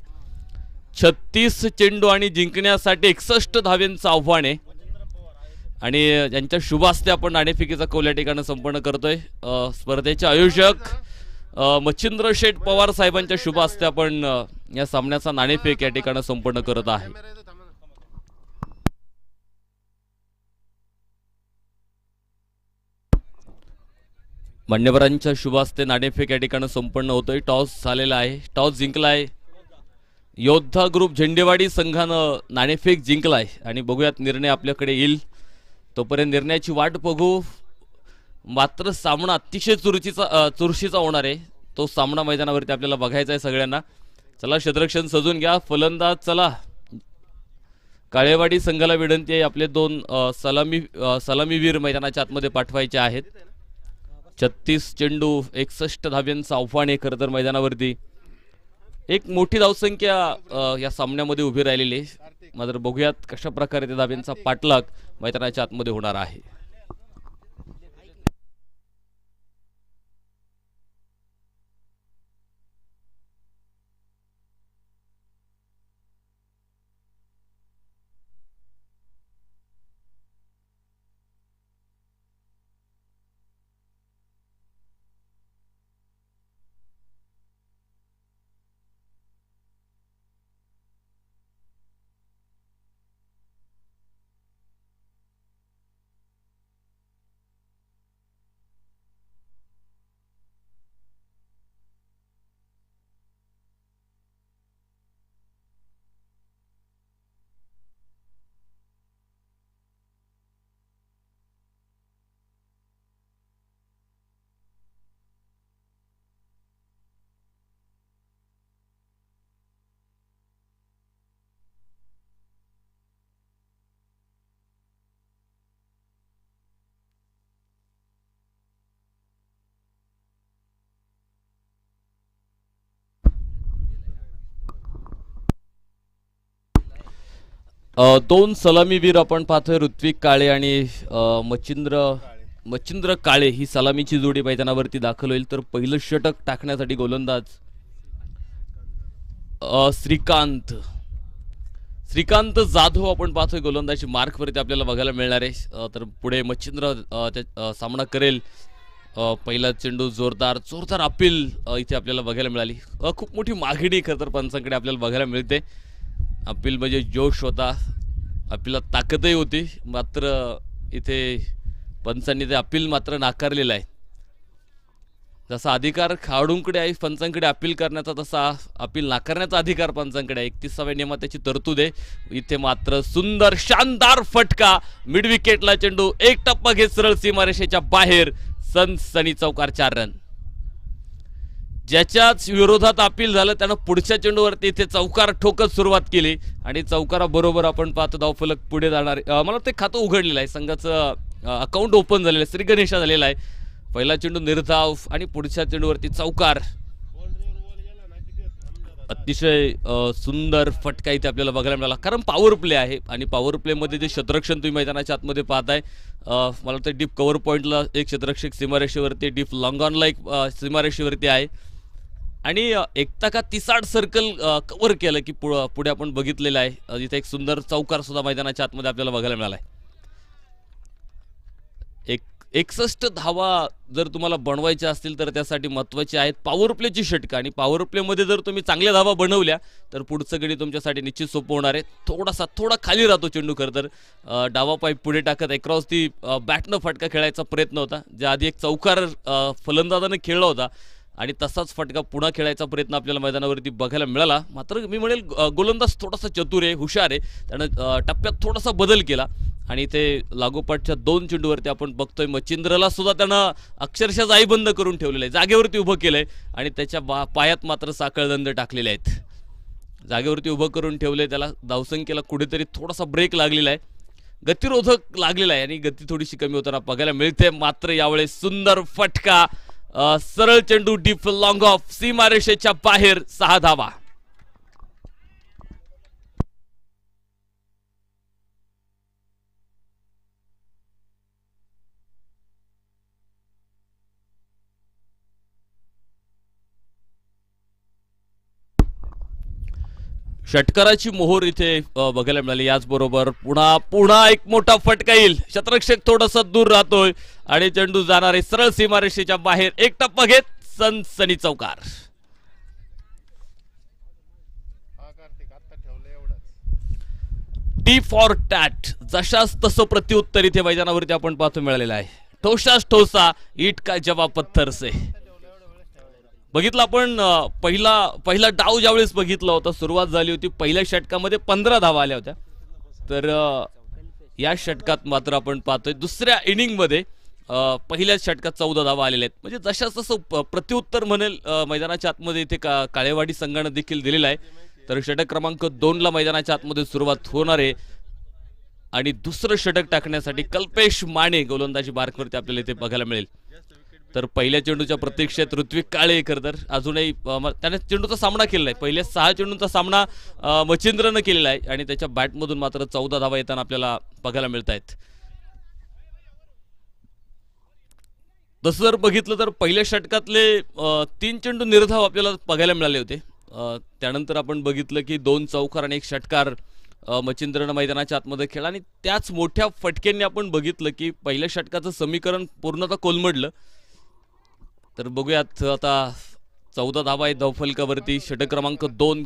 36 चेंडू आणि जिंकण्यासाठी 61 धाव्यांचं आव्हान आहे आणि यांच्या शुभ हस्ते आपण नाणेफेकीचा कौल या ठिकाणी संपन्न करतोय. स्पर्धेचे आयोजक मच्छिंद्र शेठ पवार साहेबांच्या शुभ हस्ते आपण या सामन्याचा नाणेफेक या ठिकाणी संपन्न करत आहे. मान्यवरांच्या शुभ हस्ते नाणेफेक या ठिकाणी संपन्न होतोय. टॉस झालेला आहे, टॉस जिंकलाय योद्धा ग्रुप झेंडेवाडी संघानं. नाणेफेक जिंकलाय आणि बघूयात निर्णय आपल्याकडे येईल. तोपर्यंत निर्णयाची वाट बघू. मात्र सामना अतिशय चुरशीचा होणार आहे. तो सामना मैदानावरती आपल्याला बघायचा आहे सगळ्यांना. चला क्षेत्ररक्षण सजून घ्या. फलंदाज चला काळेवाडी संघाला विनंती आहे आपले दोन सलामीवीर मैदानाच्या आतमध्ये पाठवायचे आहेत. 36 चेंडू 61 धाव्यांचं आव्हान आहे खरं तर मैदानावरती. एक मोठी धावसंख्या या सामन्यामध्ये उभी राहिलेली आहे. मात्र बघूयात कशा प्रकारे त्या धाव्यांचा पाठलाग मैदानाच्या आतमध्ये होणार आहे. दोन सलामीवीर आपण पाहतोय ऋत्विक काळे आणि मच्छिंद्र काळे ही सलामीची जोडी मैदानावरती दाखल होईल. तर पहिलं षटक टाकण्यासाठी गोलंदाज श्रीकांत जाधव आपण पाहतोय गोलंदाजी मार्कवरती आपल्याला बघायला मिळणार आहे. तर पुढे मच्छिंद्र सामना करेल. पहिला चेंडू जोरदार अपील इथे आपल्याला बघायला मिळाली. खूप मोठी मागणी खरं तर पंचांकडे आपल्याला बघायला मिळते. अपील म्हणजे जोश होता, अपीला ताकदही होती. मात्र इथे पंचांनी ते अपील मात्र नाकारलेलं आहे. जसा अधिकार खेळाडूंकडे आहे पंचांकडे अपील करण्याचा, तसा अपील नाकारण्याचा अधिकार पंचांकडे आहे. 31व्या नियमात त्याची तरतूद आहे. इथे मात्र सुंदर शानदार फटका, मिड विकेटला चेंडू एक टप्पा घेत सरळ सीमारेषेच्या बाहेर. सनसनी चौकार 4 रन. ज्याच्याच विरोधात अपील झालं त्यानं पुढच्या चेंडूवरती इथे चौकार ठोकत सुरुवात केली आणि चौकाराबरोबर आपण पाहतो धावफलक पुढे जाणार. मला ते खातं उघडलेलं आहे, संघाचं अकाउंट ओपन झालेलं आहे, श्रीगणेशा झालेला आहे. पहिला चेंडू निर्धाव आणि पुढच्या चेंडूवरती चौकार. अतिशय सुंदर फटका इथे आपल्याला बघायला मिळाला. कारण पॉवर प्ले आहे आणि पॉवर प्लेमध्ये जे क्षेत्ररक्षण तुम्ही मैदानाच्या आतमध्ये पाहताय, मला वाटतं डीप कव्हर पॉईंटला एक क्षेत्ररक्षक सीमारेषेवरती, डीप लॉंग ऑनला एक सीमारेषेवरती आहे आणि एकता का 30 सर्कल कव्हर केलं की पुढे आपण बघितलेलं आहे. इथे एक सुंदर चौकार सुद्धा मैदानाच्या आतमध्ये आपल्याला बघायला मिळाला आहे. 61 धावा जर तुम्हाला बनवायच्या असतील तर त्यासाठी महत्त्वाची आहेत पॉवर प्लेची षटकं. आणि पॉवर प्लेमध्ये जर तुम्ही चांगल्या धावा बनवल्या तर पुढचं गडी तुमच्यासाठी निश्चित सोपं होणार आहे. थोडा खाली राहतो चेंडू खरं तर. डावा पाईप पुढे टाकत अक्रॉस ती बॅटनं फटका खेळायचा प्रयत्न होता. ज्या आधी एक चौकार फलंदाजानं खेळला होता आणि तसाच फटका पुन्हा खेळायचा प्रयत्न आपल्याला मैदानावरती बघायला मिळाला. मात्र मी म्हणेल गोलंदाज थोडासा चतुर आहे, हुशार आहे. त्यानं टप्प्यात थोडासा बदल केला आणि ते लागोपाठच्या 2 चेंडूवरती आपण बघतोय मच्छिंद्रला सुद्धा त्यानं अक्षरशः जाईबंद करून ठेवलेलं आहे, जागेवरती उभं केलंय आणि त्याच्या पायात मात्र साखळदंड टाकलेले आहेत. जागेवरती उभं करून ठेवले, त्याला धावसंख्येला कुठेतरी थोडासा ब्रेक लागलेला आहे, गतिरोधक लागलेला आहे आणि गती थोडीशी कमी होताना बघायला मिळते. मात्र यावेळेस सुंदर फटका, सरळ चेंडू डीप लॉंग ऑफ, सीमारेषेच्या बाहेर, 6 धावा. षटकाराची मोहोर इथे बघायला मिळाली. याचबरोबर पुन्हा एक मोठा फटका येईल. शतरक्षक थोडासा दूर राहतोय आणि चेंडू जाणार आहे सरळ सीमारेषेच्या बाहेर. एक टप्पा घेत सनसनी चौकार. टी फॉर टॅट, जशास तसं प्रत्युत्तर इथे मैदानावरती आपण पाहतो मिळालेलं आहे. ठोसास ठोसा, ईट का जवाब पत्थर से. बघितलं आपण पहिला डाव ज्यावेळेस बघितला होता, सुरुवात झाली होती, पहिल्या षटकामध्ये 15 धावा आल्या होत्या. तर या षटकात मात्र आपण पाहतोय दुसऱ्या इनिंगमध्ये पहिल्या षटकात 14 धावा आलेल्या आहेत. म्हणजे जशास तसं प्रत्युत्तर म्हणेल मैदानाच्या आतमध्ये इथे काळेवाडी संघानं देखील दिलेला आहे. तर षटक क्रमांक 2 ला मैदानाच्या आतमध्ये सुरुवात होणार आहे आणि दुसरं षटक टाकण्यासाठी कल्पेश माने गोलंदाजी मार्कवरती आपल्याला इथे बघायला मिळेल. तर पहिल्या चेंडूच्या प्रतीक्षेत ऋत्विक काळे खरं तर अजूनही त्याने चेंडूचा सामना केलेला आहे. पहिल्या 6 चेंडूंचा सामना मच्छिंद्रनं केलेला आहे आणि त्याच्या बॅटमधून मात्र 14 धावा येताना आपल्याला बघायला मिळत आहेत. तसं जर बघितलं तर पहिल्या षटकातले 3 चेंडू निर्धाव आपल्याला बघायला मिळाले होते. त्यानंतर आपण बघितलं की 2 चौकार आणि 1 षटकार मच्छिंद्रनं मैदानाच्या आतमध्ये खेळला आणि त्याच मोठ्या फटक्यांनी आपण बघितलं की पहिल्या षटकाचं समीकरण पूर्णतः कोलमडलं. तर बघूयात आता 14 धावा आहेत धावफलकावरती. षटक क्रमांक 2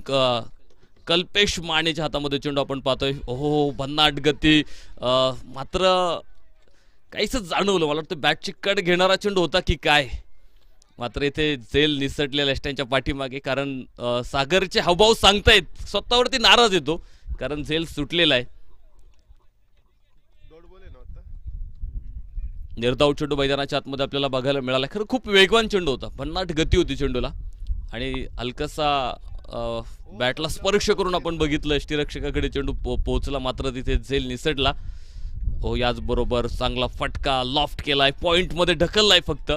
कल्पेश मानेच्या हातामध्ये चेंडू आपण पाहतोय. ओहो, भन्नाट गती, मात्र काहीच जाणवलं, मला वाटतं बॅटची कट घेणारा चेंडू होता की काय. मात्र इथे झेल निसटलेल्या लेष्ट्यांच्या पाठीमागे, कारण सागरचे हावभाव सांगतायत, स्वतःवरती नाराज येतो कारण झेल सुटलेला आहे. निर्धाव चेंडू मैदानाच्या आतमध्ये आपल्याला बघायला मिळाला. खरं खूप वेगवान चेंडू होता, भन्नाट गती होती चेंडूला आणि हलकासा बॅटला स्पर्श करून आपण बघितलं यष्टीरक्षकाकडे चेंडू पोहोचला, मात्र तिथे झेल निसटला. हो, याचबरोबर चांगला फटका लॉफ्ट केलाय, पॉइंटमध्ये ढकललाय फक्त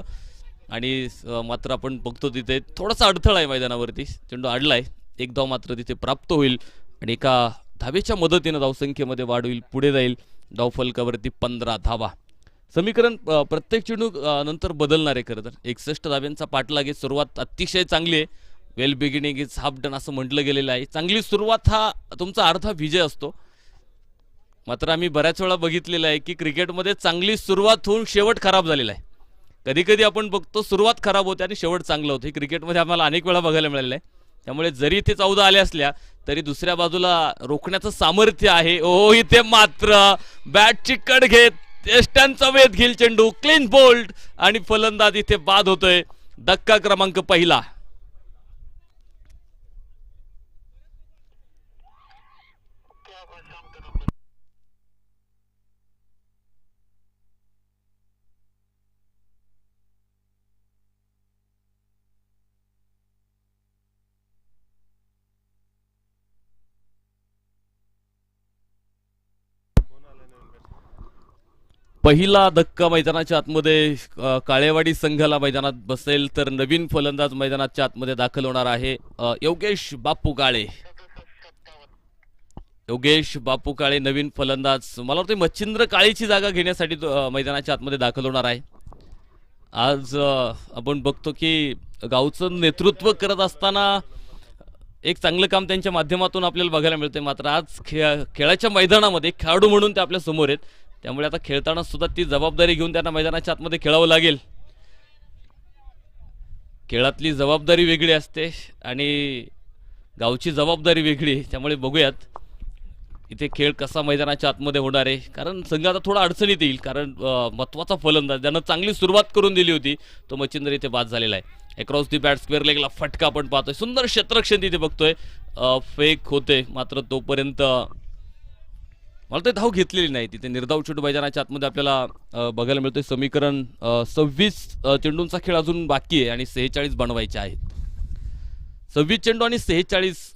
आणि मात्र आपण बघतो तिथे थोडासा अडथळा आहे मैदानावरती, चेंडू अडलाय. एक धाव मात्र तिथे प्राप्त होईल आणि एका धावेच्या मदतीनं धावसंख्येमध्ये वाढ होईल, पुढे जाईल. धावफलकावरती 15 धावा. समीकरण प्रत्येक चेंडू नंतर बदलणार आहे. खरं तर 61 धाव्यांचा पाठलाग आहे. सुरुवात अतिशय चांगली आहे. वेल बिगिनिंग इज हाफ डन असं म्हटलं गेलेलं आहे. चांगली सुरुवात हा तुमचा अर्धा विजय असतो. मात्र आम्ही बऱ्याच वेळा बघितलेलं आहे की क्रिकेटमध्ये चांगली सुरुवात होऊन शेवट खराब झालेला आहे. कधी कधी आपण बघतो सुरुवात खराब होते आणि शेवट चांगलं होतं. क्रिकेटमध्ये आम्हाला अनेक वेळा बघायला मिळालेलं आहे. त्यामुळे जरी इथे 14 आल्या असल्या तरी दुसऱ्या बाजूला रोखण्याचं सामर्थ्य आहे. ओ, इथे मात्र बॅटची कट घेत यष्ट्यांचा वेध घेईल चेंडू, क्लीन बोल्ड आणि फलंदाज इथे बाद होतोय. धक्का क्रमांक 1. पहिला धक्का मैदानाच्या आतमध्ये काळेवाडी संघाला मैदानात बसेल, तर नवीन फलंदाज मैदानाच्या आतमध्ये दाखल होणार आहे योगेश बापू काळे. योगेश बापू काळे नवीन फलंदाज, मला वाटतं मच्छिंद्र काळेची जागा घेण्यासाठी मैदानाच्या आतमध्ये दाखल होणार आहे. आज आपण बघतो की गावचं नेतृत्व करत असताना एक चांगलं काम त्यांच्या माध्यमातून आपल्याला बघायला मिळते. मात्र आज खेळाच्या मैदानामध्ये खेळाडू म्हणून ते आपल्या समोर आहेत. त्यामुळे आता खेळताना सुद्धा ती जबाबदारी घेऊन त्यांना मैदानाच्या आतमध्ये खेळावं लागेल. खेळातली जबाबदारी वेगळी असते आणि गावची जबाबदारी वेगळी. त्यामुळे बघूयात इथे खेळ कसा मैदानाच्या आतमध्ये होणार आहे, कारण संघ आता थोडा अडचणीत येईल, कारण महत्त्वाचा फलंदाज ज्यानं चांगली सुरुवात करून दिली होती तो मच्छिंद्र इथे बाद झालेला आहे. अक्रॉस दी बॅट स्क्वेअर लेगला फटका आपण पाहतोय, सुंदर क्षेत्ररक्षण तिथे बघतोय, फेक होते मात्र तोपर्यंत मला तर धाव घेतलेली नाही. तिथे निर्धाव चेंडू मैदानाच्या आतमध्ये आपल्याला बघायला मिळतोय. समीकरण 26 चेंडूंचा खेळ अजून बाकी आहे आणि 46 बनवायचे आहेत. 26 चेंडू आणि 46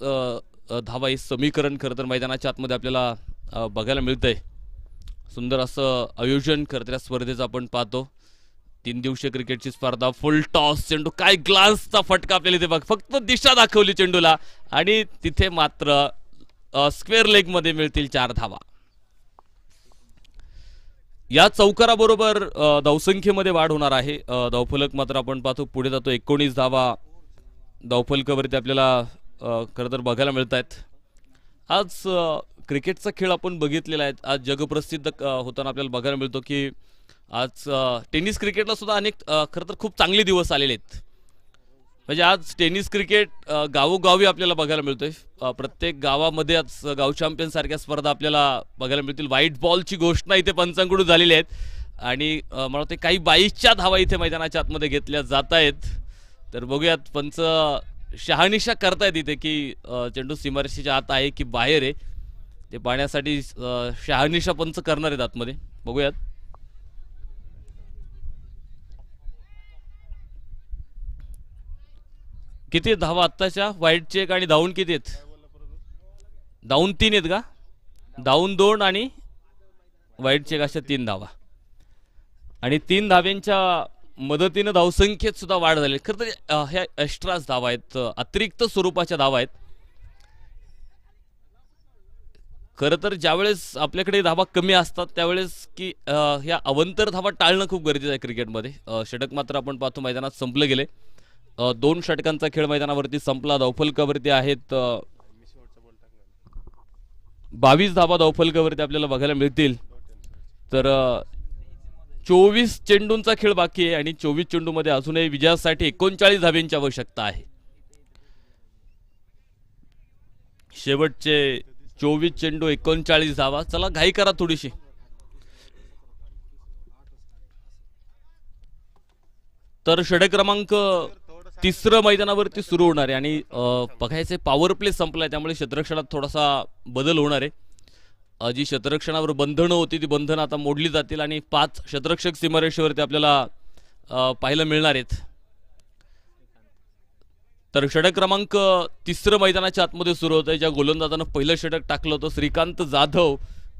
धावा हे समीकरण खरं तर मैदानाच्या आतमध्ये आपल्याला बघायला मिळतंय. सुंदर असं आयोजन खरं तर या स्पर्धेचं आपण पाहतो. 3 दिवसीय क्रिकेटची स्पर्धा, फुल टॉस चेंडू, काय ग्लासचा फटका आपल्याला इथे बघ, फक्त दिशा दाखवली चेंडूला आणि तिथे मात्र स्क्वेअर लेग मध्ये मिळतील 4 धावा. या चौकाराबरोबर धावसंख्येमध्ये वाढ होणार आहे. धावफलक मात्र आपण पाहतो पुढे जातो. 19 धावा धावफलकावरती आपल्याला खरं तर बघायला मिळत आहेत. आज क्रिकेटचा खेळ आपण बघितलेला आहे. आज जगप्रसिद्ध होताना आपल्याला बघायला मिळतो की आज टेनिस क्रिकेटला सुद्धा अनेक खरं तर खूप चांगले दिवस आलेले आहेत. म्हणजे आज टेनिस क्रिकेट गावोगावी आपल्याला बघायला मिळतोय. प्रत्येक गावामध्ये आज गाव चॅम्पियन सारख्या स्पर्धा आपल्याला बघायला मिळतील. व्हाईट बॉलची घोषणा इथे पंचांकडून झालेली आहेत आणि मला वाटते काही 22च्या धावा इथे मैदानाच्या आतमध्ये घेतल्या जात आहेत. तर बघूयात पंच शहानिशा करतायत इथे की चेंडू सीमारेषेच्या आत आहे की बाहेर आहे, ते पाहण्यासाठी शहानिशा पंच करणार आहेत आतमध्ये. बघूयात. किती धावा आत्ताच्या व्हाईट चेक आणि धावून किती आहेत? धावून 3 आहेत का? धावून 2 आणि व्हाईट चेक अशा 3 धावा आणि 3 धाव्यांच्या मदतीनं धावसंख्येत सुद्धा वाढ झाली. खरं तर ह्या एक्स्ट्राच धावा आहेत, अतिरिक्त स्वरूपाच्या धावा आहेत. खरं तर ज्यावेळेस आपल्याकडे धावा कमी असतात त्यावेळेस की ह्या अवंतर धावा टाळणं खूप गरजेचं आहे क्रिकेटमध्ये. षटक मात्र आपण पाहतो मैदानात संपले गेले. 2 षटकांचा खेळ मैदानावरती संपला. धावफलकावरती आहेत 22 धावा धावफलकावरती आपल्याला बघायला मिळतील. तर 24 चेंडूंचा खेळ बाकी आहे आणि 24 चेंडूमध्ये अजूनही विजयासाठी 39 धाव्यांची आवश्यकता आहे. शेवटचे 24 चेंडू 39 धावा. चला घाई करा थोडीशी. तर षटक क्रमांक 3 मैदानावरती सुरू होणार आहे आणि बघायचे पॉवर प्ले संपलाय त्यामुळे क्षेत्ररक्षणात थोडासा बदल होणार आहे. जी क्षेत्ररक्षणावर बंधनं होती ती बंधनं आता मोडली जातील आणि 5 क्षेत्ररक्षक सीमारेषेवरती आपल्याला पाहायला मिळणार आहेत. तर षटक क्रमांक 3 मैदानाच्या आतमध्ये सुरू होत आहे. ज्या गोलंदाजानं पहिलं षटक टाकलं होतं श्रीकांत जाधव,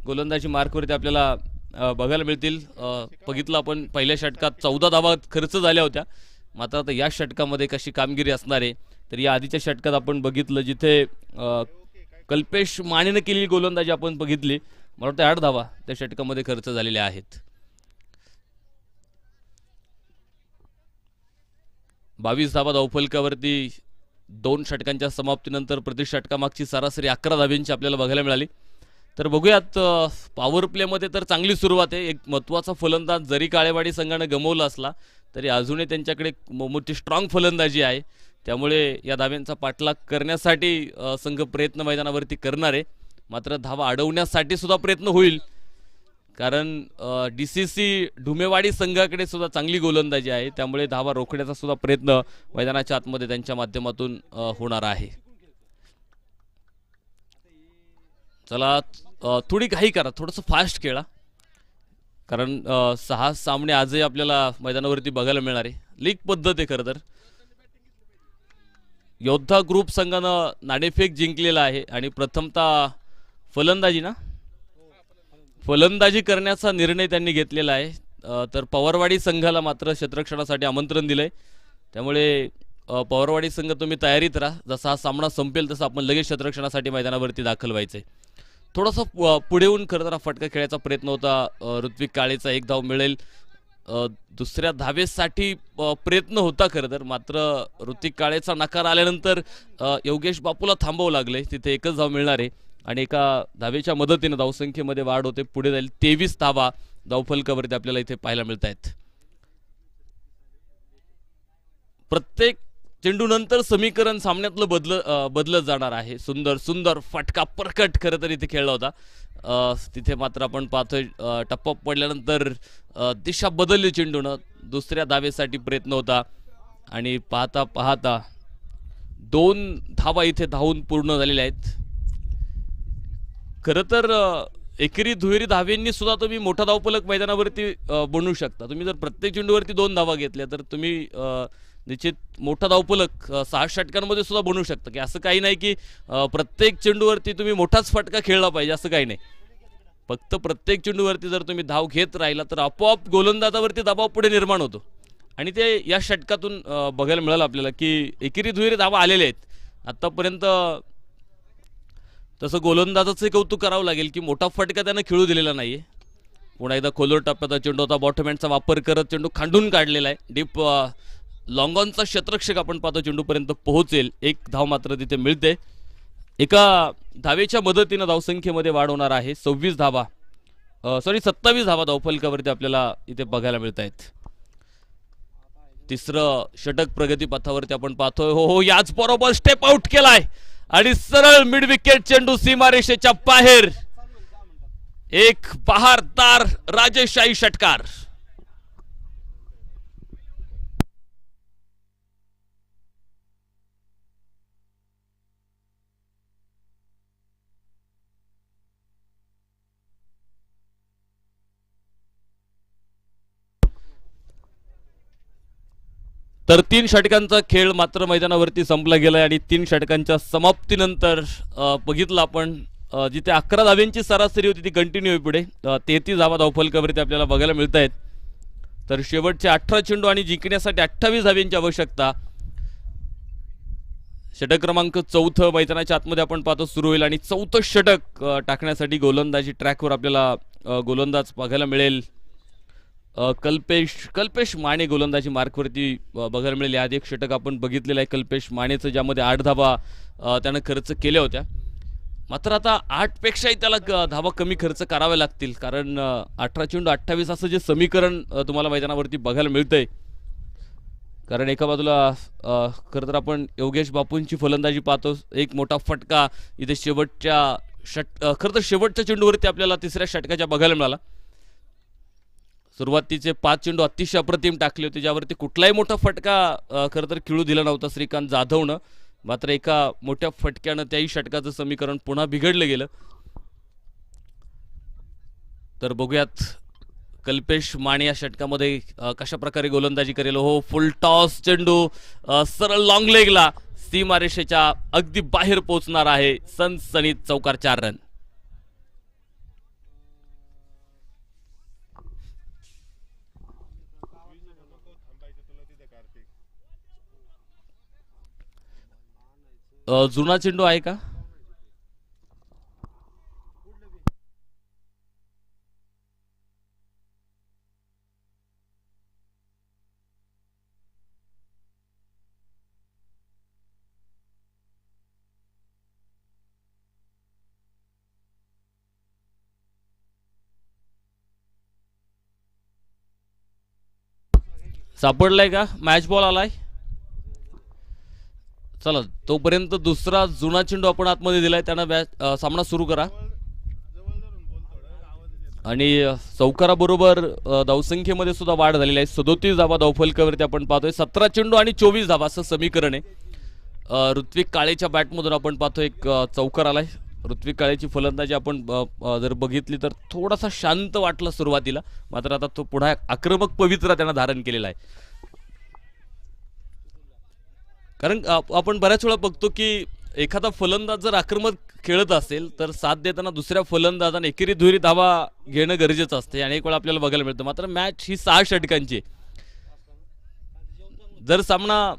गोलंदाजी मार्कवरती आपल्याला बघायला मिळतील. बघितलं आपण पहिल्या षटकात 14 धावा खर्च झाल्या होत्या, मात्र आता या षटकामध्ये कशी कामगिरी असणार आहे. तर या आधीच्या षटकात आपण बघितलं जिथे कल्पेश मानेनं केलेली गोलंदाजी आपण बघितली, मला वाटतं 8 धावा त्या षटकामध्ये खर्च झालेल्या आहेत. 22 धावा धावफलकावरती 2 षटकांच्या समाप्तीनंतर प्रति षटकामागची सरासरी 11 धाव्यांची आपल्याला बघायला मिळाली. तर बघूयात पॉवर प्लेमध्ये तर चांगली सुरुवात आहे. एक महत्त्वाचा फलंदाज जरी काळेवाडी संघानं गमावला असला तरी अजूनही त्यांच्याकडे मोठी स्ट्रॉंग फलंदाजी आहे, त्यामुळे या धाव्यांचा पाठलाग करण्यासाठी संघ प्रयत्न मैदानावरती करणार आहे. मात्र धावा अडवण्यासाठी सुद्धा प्रयत्न होईल, कारण DCC ढुमेवाडी संघाकडे सुद्धा चांगली गोलंदाजी आहे, त्यामुळे धावा रोखण्याचा सुद्धा प्रयत्न मैदानाच्या आतमध्ये त्यांच्या माध्यमातून होणार आहे. चला थोडी घाई करा, थोडंसं फास्ट खेळा, कारण 6 सामने आजही आपल्याला मैदानावरती बघायला मिळणार आहे. लीग पद्धत आहे खरं तर. योद्धा ग्रुप संघानं नाणेफेक जिंकलेला आहे आणि प्रथमतः फलंदाजी करण्याचा निर्णय त्यांनी घेतलेला आहे. तर पवारवाडी संघाला मात्र क्षेत्ररक्षणासाठी आमंत्रण दिलंय, त्यामुळे पवारवाडी संघ तुम्ही तयारीत राहा. जसा हा सामना संपेल तसं आपण लगेच क्षेत्ररक्षणासाठी मैदानावरती दाखल व्हायचंय. थोडासा पुढे येऊन खरं तर फटका खेळायचा प्रयत्न होता. ऋत्विक काळेचा 1 धाव मिळेल, दुसऱ्या धावेसाठी प्रयत्न होता खरं तर, मात्र ऋत्विक काळेचा नकार आल्यानंतर योगेश बापूला थांबावं लागले. तिथे 1च धाव मिळणार आहे आणि एका धावेच्या मदतीने धावसंख्येमध्ये वाढ होते. पुढे जाईल 23 धावा धावफलकावरती आपल्याला इथे पाहायला मिळत आहेत. प्रत्येक चेंडू नंतर समीकरण सामन्यातलं बदलत जाणार आहे. सुंदर सुंदर फटका परकट खरं तर इथे खेळला होता. तिथे मात्र आपण पाहतोय टप्पा पडल्यानंतर दिशा बदलली चेंडूनं. दुसऱ्या धावेसाठी प्रयत्न होता आणि पाहता पाहता 2 धावा इथे धावून पूर्ण झालेल्या आहेत. खरं तर एकेरी दुहेरी धावेंनी सुद्धा तुम्ही मोठा धावफलक मैदानावरती बनवू शकता. तुम्ही जर प्रत्येक चेंडूवरती 2 धावा घेतल्या तर तुम्ही निश्चित मोठा धावफलक 6 षटकांमध्ये सुद्धा बनवू शकता. की असं काही नाही की प्रत्येक चेंडूवरती तुम्ही मोठाच फटका खेळला पाहिजे असं काही नाही. फक्त प्रत्येक चेंडूवरती जर तुम्ही धाव घेत राहिला तर आपोआप गोलंदाजावरती दबाव पुढे निर्माण होतो. आणि ते या षटकातून बघायला मिळालं आपल्याला की एकेरी दुहेरी धावा आलेले आहेत. आत्तापर्यंत तसं गोलंदाजाचं कौतुक करावं लागेल की मोठा फटका त्यानं खेळू दिलेला नाही आहे. पुन्हा एकदा खोलवर टप्प्याचा चेंडू होता. बॉटम हँडचा वापर करत चेंडू खांडून काढलेला आहे. डीप लॉंगॉनचा क्षेत्ररक्षक आपण पाहतो चेंडूपर्यंत पोहोचेल. 1 धाव मात्र तिथे मिळते. एका धावेच्या मदतीनं धावसंख्येमध्ये वाढ होणार आहे. 27 धावा धावफलकावरती आपल्याला इथे बघायला मिळत आहेत. तिसरं षटक प्रगतीपथावरती आपण पाहतोय. हो याच बरोबर स्टेप आउट केलाय आणि सरळ मिड विकेट चेंडू सीमारेषेच्या बाहेर. एक बहारदार राजेशाही षटकार. तर 3 षटकांचा खेळ मात्र मैदानावरती संपला गेलाय आणि 3 षटकांच्या समाप्तीनंतर बघितलं आपण जिथे 11 धाव्यांची सरासरी होती ती कंटिन्यू आहे पुढे. 33 धावा धावफलकावरती आपल्याला बघायला मिळत आहेत. तर शेवटचे 18 चेंडू आणि जिंकण्यासाठी 28 धाव्यांची आवश्यकता. षटक क्रमांक 4 मैदानाच्या आतमध्ये आपण पाहतो सुरू होईल आणि 4थं षटक टाकण्यासाठी गोलंदाजी ट्रॅकवर आपल्याला गोलंदाज बघायला मिळेल. कल्पेश माने गोलंदाजी मार्कवरती बघायला मिळेल. आधी एक षटक आपण बघितलेलं आहे कल्पेश मानेचं ज्यामध्ये 8 धावा त्यानं खर्च केल्या होत्या. मात्र आता 8 पेक्षाही त्याला धावा कमी खर्च कराव्या लागतील कारण 18 चेंडू 28 असं जे समीकरण तुम्हाला मैदानावरती बघायला मिळतंय. कारण एका बाजूला खरं तर आपण योगेश बापूंची फलंदाजी पाहतो. एक मोठा फटका इथे खरं तर शेवटच्या चेंडूवरती आपल्याला तिसऱ्या षटकाच्या बघायला मिळाला. सुरुवातीचे 5 चेंडू अतिशय अप्रतिम टाकले होते ज्यावरती कुठलाही मोठा फटका खरं तर खेळू दिला नव्हता श्रीकांत जाधवनं. मात्र एका मोठ्या फटक्यानं त्याही षटकाचं समीकरण पुन्हा बिघडलं गेलं. तर बघूयात कल्पेश माने या षटकामध्ये कशा प्रकारे गोलंदाजी करेल. हो फुल टॉस चेंडू सरळ लॉंग लेगला सीमारेषेच्या अगदी बाहेर पोहोचणार आहे. सनसनीत चौकार 4 रन. जुना चेंडू आहे का? सापडलाय का? मॅच बॉल आलाय. चला तोपर्यंत दुसरा जुना चेंडू आपण आतमध्ये दिलाय. त्यानं सामना सुरू करा. आणि चौकाराबरोबर धावसंख्येमध्ये सुद्धा वाढ झालेली आहे. 37 धावा धावफलकावरती आपण पाहतोय. 17 चेंडू आणि 24 धावा असं समीकरण आहे. ऋत्विक काळेच्या बॅटमधून आपण पाहतोय एक चौकार आलाय. ऋत्विक काळेची फलंदाजी आपण जर बघितली तर थोडासा शांत वाटला सुरुवातीला. मात्र आता तो पुन्हा आक्रमक पवित्रा त्यानं धारण केलेला आहे. कारण आपण बऱ्याच वेळा बघतो की एखादा फलंदाज जर आक्रमक खेळत असेल तर साथ देताना दुसऱ्या फलंदाजाने एकेरी दुहेरी धावा घेणं गरजेचं असते. अनेक वेळा आपल्याला बघायला मिळतं. मात्र मॅच ही 6 षटकांची. जर सामना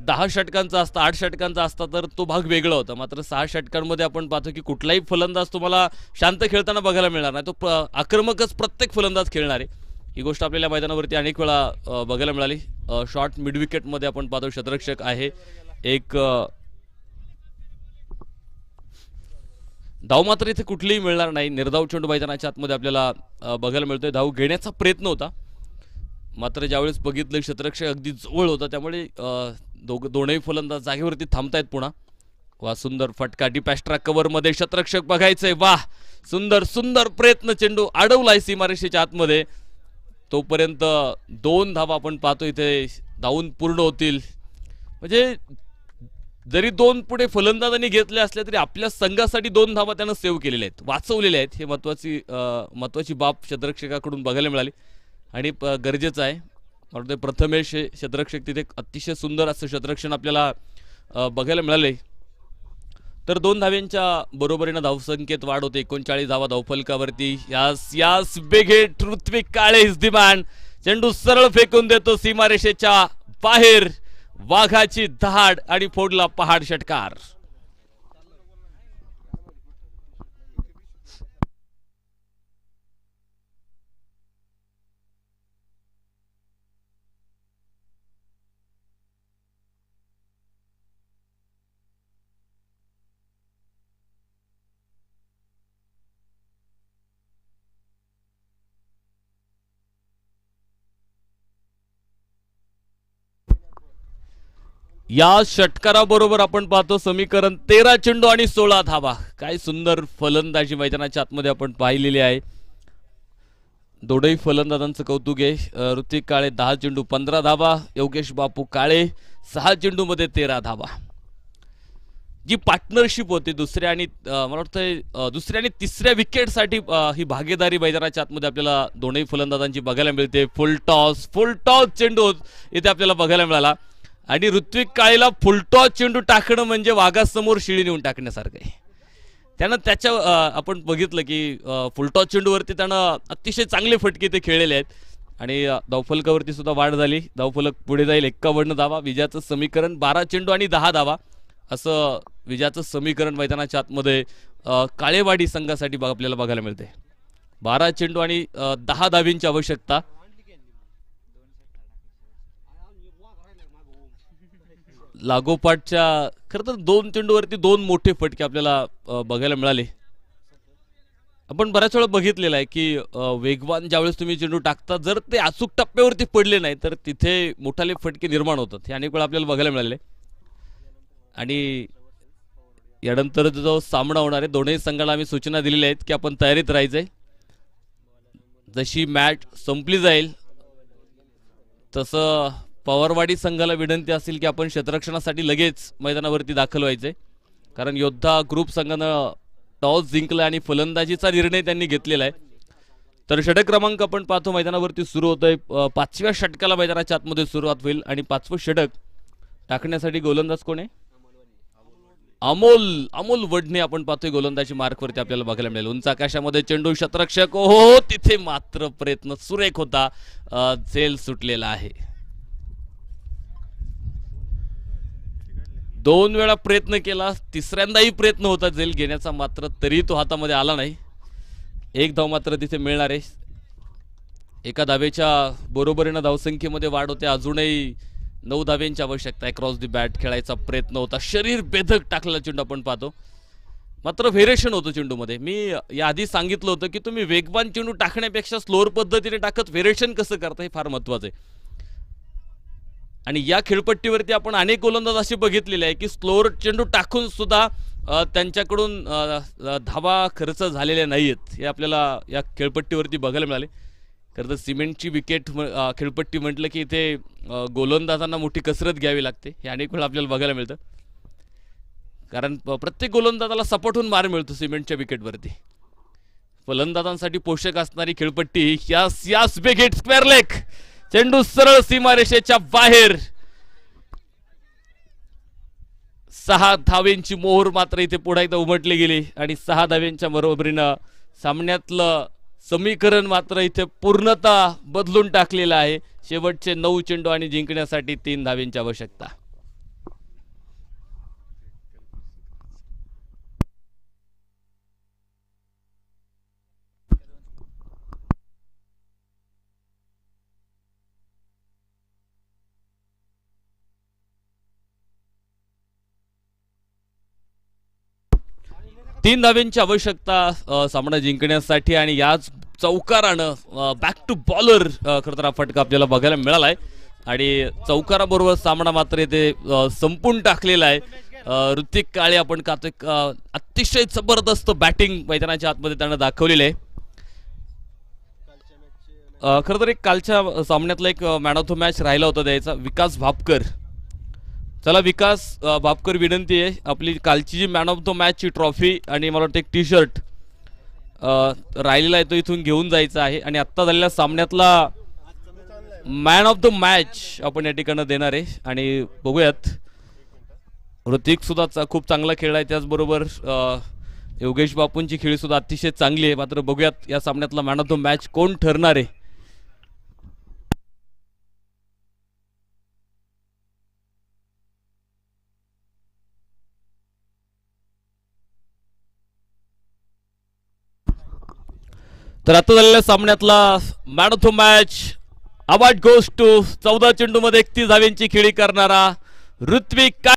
10 षटकांचा असता 8 षटकांचा असता तर तो भाग वेगळा होता. मात्र 6 षटकांमध्ये आपण पाहतो की कुठलाही फलंदाज तुम्हाला शांत खेळताना बघायला मिळणार नाही. तो आक्रमकच प्रत्येक फलंदाज खेळणार आहे. ही गोष्ट आपल्याला मैदानावरती अनेक वेळा बघायला मिळाली. शॉर्ट मिड विकेटमध्ये आपण पाहतो क्षेत्ररक्षक आहे. एक धाव मात्र इथे कुठलीही मिळणार नाही. निर्धाव चेंडू मैदानाच्या आतमध्ये आपल्याला बघायला मिळतोय. धाव घेण्याचा प्रयत्न होता मात्र ज्यावेळेस बघितलं क्षेत्ररक्षक अगदी जवळ होता, त्यामुळे दोनही फलंदाज जागेवरती थांबतायत पुन्हा. वा सुंदर फटका डिपॅस्ट्रा कव्हरमध्ये क्षेत्ररक्षक बघायचंय. वाह सुंदर सुंदर प्रयत्न, चेंडू अडवलाय सीमारेषेच्या आतमध्ये. तोपर्यंत 2 धावा आपण पाहतो इथे धावून पूर्ण होतील. म्हणजे जरी 2 पुढे फलंदाजांनी घेतले असले तरी आपल्या संघासाठी 2 धावा त्यानं सेव्ह केलेल्या आहेत, वाचवलेल्या आहेत. हे महत्वाची बाब क्षेत्ररक्षकाकडून बघायला मिळाली आणि गरजेचं आहे. मला प्रथमेश हे क्षेत्ररक्षक तिथे अतिशय सुंदर असं क्षेत्ररक्षण आपल्याला बघायला मिळाले. तर 2 धाव्यांच्या बरोबरीनं धावसंख्येत वाढ होते. 39 धावा धावफलकावरती. यास big hit, Ritwik Kale is the man. चेंडू सरळ फेकून देतो सीमारेषेच्या बाहेर. वाघाची दहाड आणि फोडला पहाड षटकार. या षटकाराबरोबर आपण पाहतो समीकरण 13 चेंडू आणि 16 धावा. काय सुंदर फलंदाजी मैदानाच्या आतमध्ये आपण पाहिलेली आहे. दोनही फलंदाजांचं कौतुक आहे. ऋतिक काळे 10 चेंडू 15 धावा, योगेश बापू काळे 6 चेंडू मध्ये 13 धावा. जी पार्टनरशिप होती दुसऱ्या आणि मला वाटतं दुसऱ्या आणि तिसऱ्या विकेटसाठी ही भागीदारी मैदानाच्या आतमध्ये आपल्याला दोनही फलंदाजांची बघायला मिळते. फुल टॉस चेंडू इथे आपल्याला बघायला मिळाला आणि ऋत्विक काळेला फुलटॉस चेंडू टाकणं म्हणजे वाघासमोर शिळी नेऊन टाकण्यासारखं आहे. त्यानं त्याच्या आपण बघितलं की फुलटॉस चेंडूवरती त्यानं अतिशय चांगले फटके ते खेळलेले आहेत आणि धावफलकावरती सुद्धा वाढ झाली. धावफलक पुढे जाईल 51 धावा. विजयाचं समीकरण 12 चेंडू आणि 10 धावा असं विजयाचं समीकरण मैदानाच्या आतमध्ये काळेवाडी संघासाठी आपल्याला बघायला मिळते. 12 चेंडू आणि 10 धावींची आवश्यकता. लागोपाठच्या खरं तर 2 चेंडूवरती 2 मोठे फटके आपल्याला बघायला मिळाले. आपण बऱ्याच वेळा बघितलेलं आहे की वेगवान ज्यावेळेस तुम्ही चेंडू टाकता जर ते अचूक टप्प्यावरती पडले नाही तर तिथे मोठाले फटके निर्माण होतात. हे अनेक वेळा आपल्याला बघायला मिळाले आणि यानंतर जो सामना होणार आहे दोन्ही संघाला आम्ही सूचना दिलेल्या आहेत की आपण तयारीत राहायचंय. जशी मॅच संपली जाईल तसं पवारवाडी संघाला विनंती असेल की आपण क्षेत्ररक्षणासाठी लगेच मैदानावरती दाखल व्हायचे, कारण योद्धा ग्रुप संघानं टॉस जिंकला आणि फलंदाजीचा निर्णय त्यांनी घेतलेला आहे. तर षटक क्रमांक आपण पाहतो मैदानावरती सुरू होतोय. 5व्या षटकाला मैदानाच्या आतमध्ये सुरुवात होईल आणि 5वं षटक टाकण्यासाठी गोलंदाज कोण आहे? अमोल वडणे आपण पाहतोय गोलंदाजी मार्कवरती आपल्याला बघायला मिळेल. उंच आकाशामध्ये चेंडू क्षेत्ररक्षक हो तिथे मात्र प्रयत्न सुरेख होता, झेल सुटलेला आहे. 2 वेळा प्रयत्न केला, तिसऱ्यांदाही प्रयत्न होता झेल घेण्याचा, मात्र तरी तो हातामध्ये आला नाही. 1 धाव मात्र तिथे मिळणार आहे. एका धावेच्या बरोबरीनं धावसंख्येमध्ये वाढ होते. अजूनही 9 धाव्यांची आवश्यकता आहे. क्रॉस दी बॅट खेळायचा प्रयत्न होता, शरीर बेधक टाकलेला चेंडू आपण पाहतो, मात्र व्हेरिएशन होतं चेंडूमध्ये. मी याआधी सांगितलं होतं की तुम्ही वेगवान चेंडू टाकण्यापेक्षा स्लोअर पद्धतीने टाकत व्हेरिएशन कसं करता हे फार महत्वाचं आहे. आणि या खेळपट्टीवरती आपण अनेक गोलंदाज असे बघितलेले आहे की स्लोअर चेंडू टाकून सुद्धा त्यांच्याकडून धावा खर्च झालेल्या नाहीत. हे आपल्याला या खेळपट्टीवरती बघायला मिळाले. खरं तर सिमेंटची विकेट खेळपट्टी म्हटलं की इथे गोलंदाजांना मोठी कसरत घ्यावी लागते. हे अनेक वेळा आपल्याला बघायला मिळतं, कारण प्रत्येक गोलंदाजाला सपाटून मार मिळतो सिमेंटच्या विकेटवरती. फलंदाजांसाठी पोषक असणारी खेळपट्टी यास बिग हिट स्क्वेअर लेग. चेंडू सरळ सीमारेषेच्या बाहेर. 6 धावेंची मोहर मात्र इथे पुढे एकदा उमटली गेली आणि 6 धावेंच्या बरोबरीनं सामन्यातलं समीकरण मात्र इथे पूर्णतः बदलून टाकलेलं आहे. शेवटचे 9 चेंडू आणि जिंकण्यासाठी 3 धावेंची आवश्यकता. तीन धावेंची आवश्यकता सामना जिंकण्यासाठी आणि याच चौकारानं बॅक टू बॉलर खरं तर हा फटका आपल्याला बघायला मिळाला आहे आणि चौकाराबरोबर सामना मात्र इथे संपून टाकलेला आहे. ऋतिक काळे आपण अतिशय जबरदस्त बॅटिंग मैदानाच्या आतमध्ये त्यानं दाखवलेली आहे. खरं तर एक कालच्या सामन्यातला एक मॅन ऑफ द मॅच राहिला होता द्यायचा विकास भापकर. चला विकास भापकर, विनंती आहे आपली कालची जी मॅन ऑफ द मॅचची ट्रॉफी आणि मला वाटतं एक टी शर्ट राहिलेला आहे तो इथून घेऊन जायचा आहे आणि आत्ता झालेल्या सामन्यातला मॅन ऑफ द मॅच आपण या ठिकाणी देणार आहे. आणि बघूयात, ऋतिक सुद्धा खूप चांगला खेळ आहे, त्याचबरोबर योगेश बापूंची खेळी सुद्धा अतिशय चांगली आहे. मात्र बघूयात या सामन्यातला मॅन ऑफ द मॅच कोण ठरणार आहे. तर आता झालेल्या सामन्यातला man of the match award goes to 14 चेंडूमध्ये 31 धाव्यांची खेळी करणारा ऋत्विक.